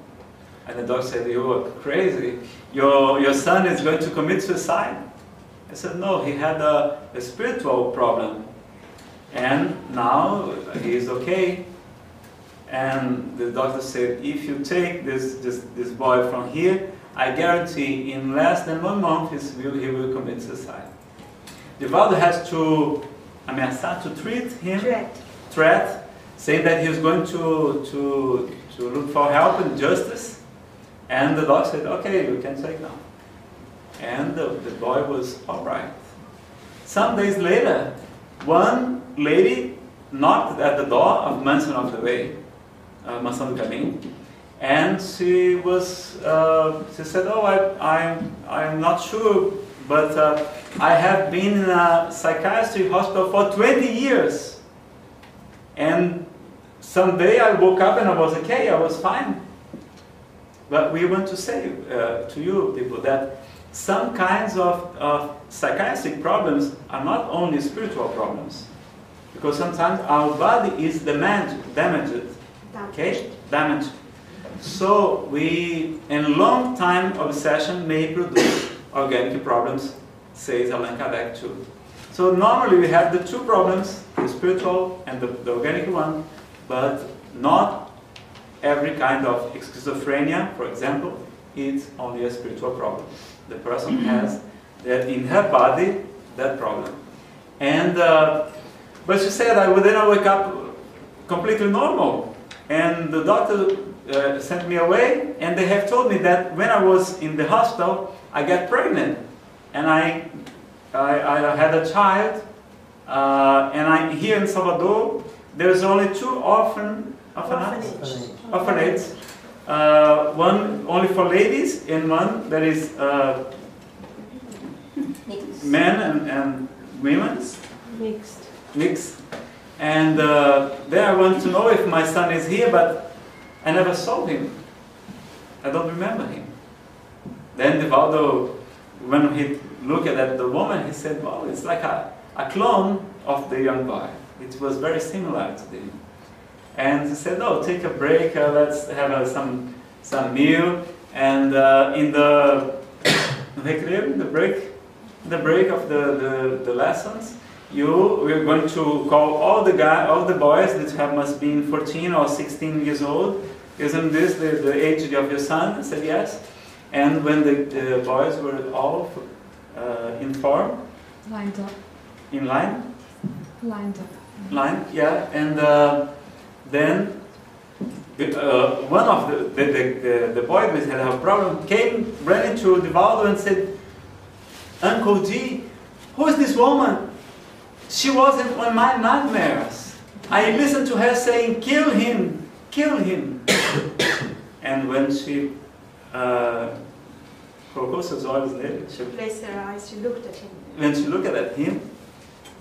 And the doctor said, you are crazy. Your son is going to commit suicide. I said, no, he had a spiritual problem. And now he is okay. And the doctor said, if you take this boy from here, I guarantee in less than 1 month he will commit suicide. Divaldo has to ameaçar, to treat him, threat, saying that he is going to look for help and justice. And the doctor said, okay, you can take now. And the boy was all right. Some days later, one lady knocked at the door of Mansão of the Way, Mansão do Caminho, and she said, oh, I'm not sure, but I have been in a psychiatry hospital for 20 years. And someday I woke up and I was okay, I was fine. But we want to say to you people that some kinds of psychiatric problems are not only spiritual problems. Because sometimes our body is damaged. Okay? Damaged. So and long time obsession may produce organic problems, says Allan Kardec too. So normally we have the two problems, the spiritual and the organic one, but not every kind of schizophrenia, for example, is only a spiritual problem. The person has that in her body, that problem. And but she said, then I wake up completely normal. And the doctor sent me away, and they have told me that when I was in the hospital, I got pregnant. And I had a child, and here in Salvador, there's only 2 orphanages. One only for ladies, and one that is men and women. Mixed. And there I want to know if my son is here, but I never saw him. I don't remember him. Then Divaldo, when he looked at the woman, he said, well, it's like a clone of the young boy. It was very similar to him. And he said, oh, take a break, let's have some meal. And in the break of the lessons, we're going to call all the boys that must be 14 or 16 years old. Isn't this the age of your son? I said, yes. And when the boys were all in form, Lined up. in line, Lined up. line, yeah, and then one of the boys that had a problem came running to Divaldo and said, Uncle D, who is this woman? She was in one of my nightmares. I listened to her saying, kill him, kill him. And when she colocou seus olhos nele, She placed her eyes, she looked at him. when she looked at him,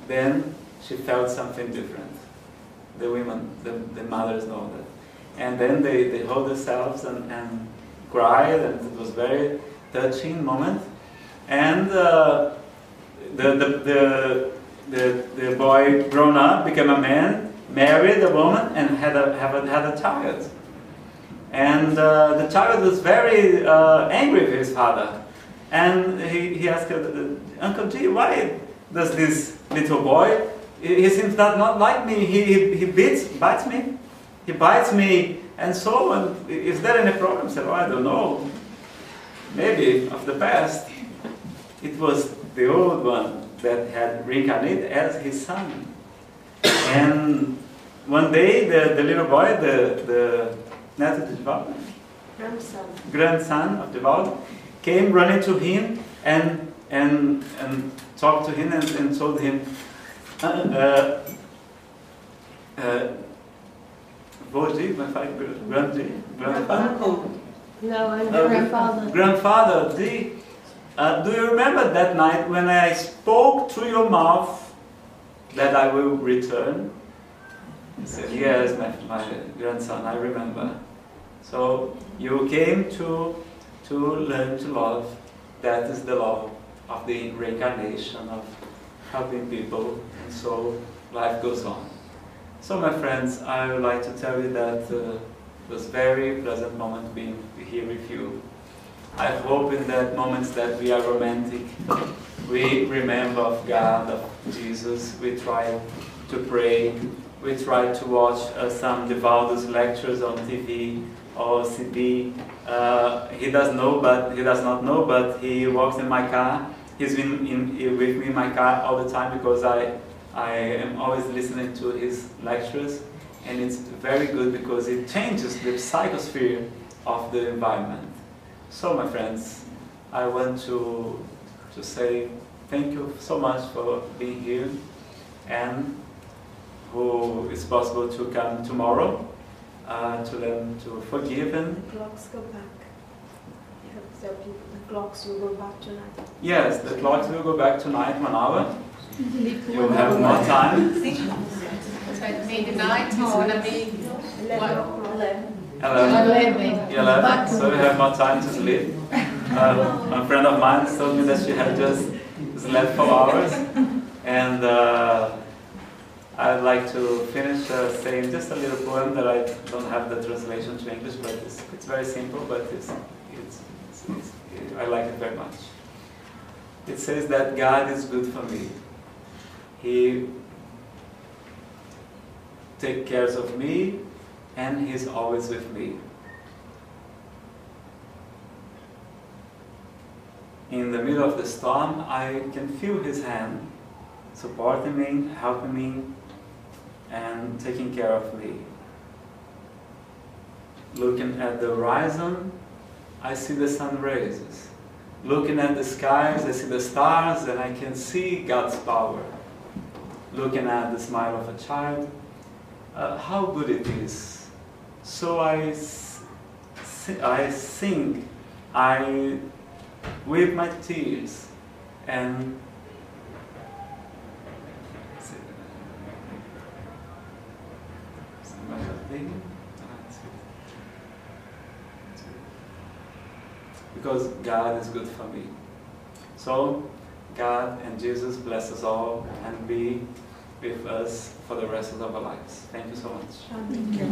then she felt something different. The women, the mothers know that. And then they hold themselves and cried, and it was very touching moment. And the boy grown up, became a man, married a woman, and had a child. And the child was very angry with his father. And he asked Uncle G, why does this little boy, he seems not like me, he bites me, he bites me, and so on. Is there any problem? I said, oh, I don't know. Maybe of the past. It was the old one that had reincarnated as his son. And one day the little boy, the neto de Divaldo, grandson of Divaldo, came running to him and talked to him and told him, Grandfather, do you remember that night when I spoke through your mouth that I will return? He said, yes, my grandson, I remember. So you came to learn to love. That is the love of the reincarnation, of helping people, and so life goes on. So my friends, I would like to tell you that it was a very pleasant moment being here with you. I hope in that moments that we are romantic, we remember of God, of Jesus, we try to pray, we try to watch some Divaldo's lectures on TV or CD. He does not know, but he walks in my car. He's been with me in my car all the time because I am always listening to his lectures, and it's very good because it changes the psychosphere of the environment. So my friends, I want to say thank you so much for being here, and who is possible to come tomorrow to learn to forgive. And the clocks go back. The clocks will go back tonight. Yes, the clocks will go back tonight 1 hour. You have more time. So it may the night is going to be 11. 11. So you have more time to sleep. A friend of mine told me that she had just slept 4 hours, and I'd like to finish saying just a little poem that I don't have the translation to English, but it's very simple, but I like it very much. It says that God is good for me. He takes care of me, and He's always with me. In the middle of the storm, I can feel His hand supporting me, helping me, and taking care of me. Looking at the horizon, I see the sun rays. Looking at the skies, I see the stars, and I can see God's power. Looking at the smile of a child, how good it is. So I sing, I weep my tears, and because God is good for me. So God and Jesus bless us all and be with us for the rest of our lives. Thank you so much. Amen.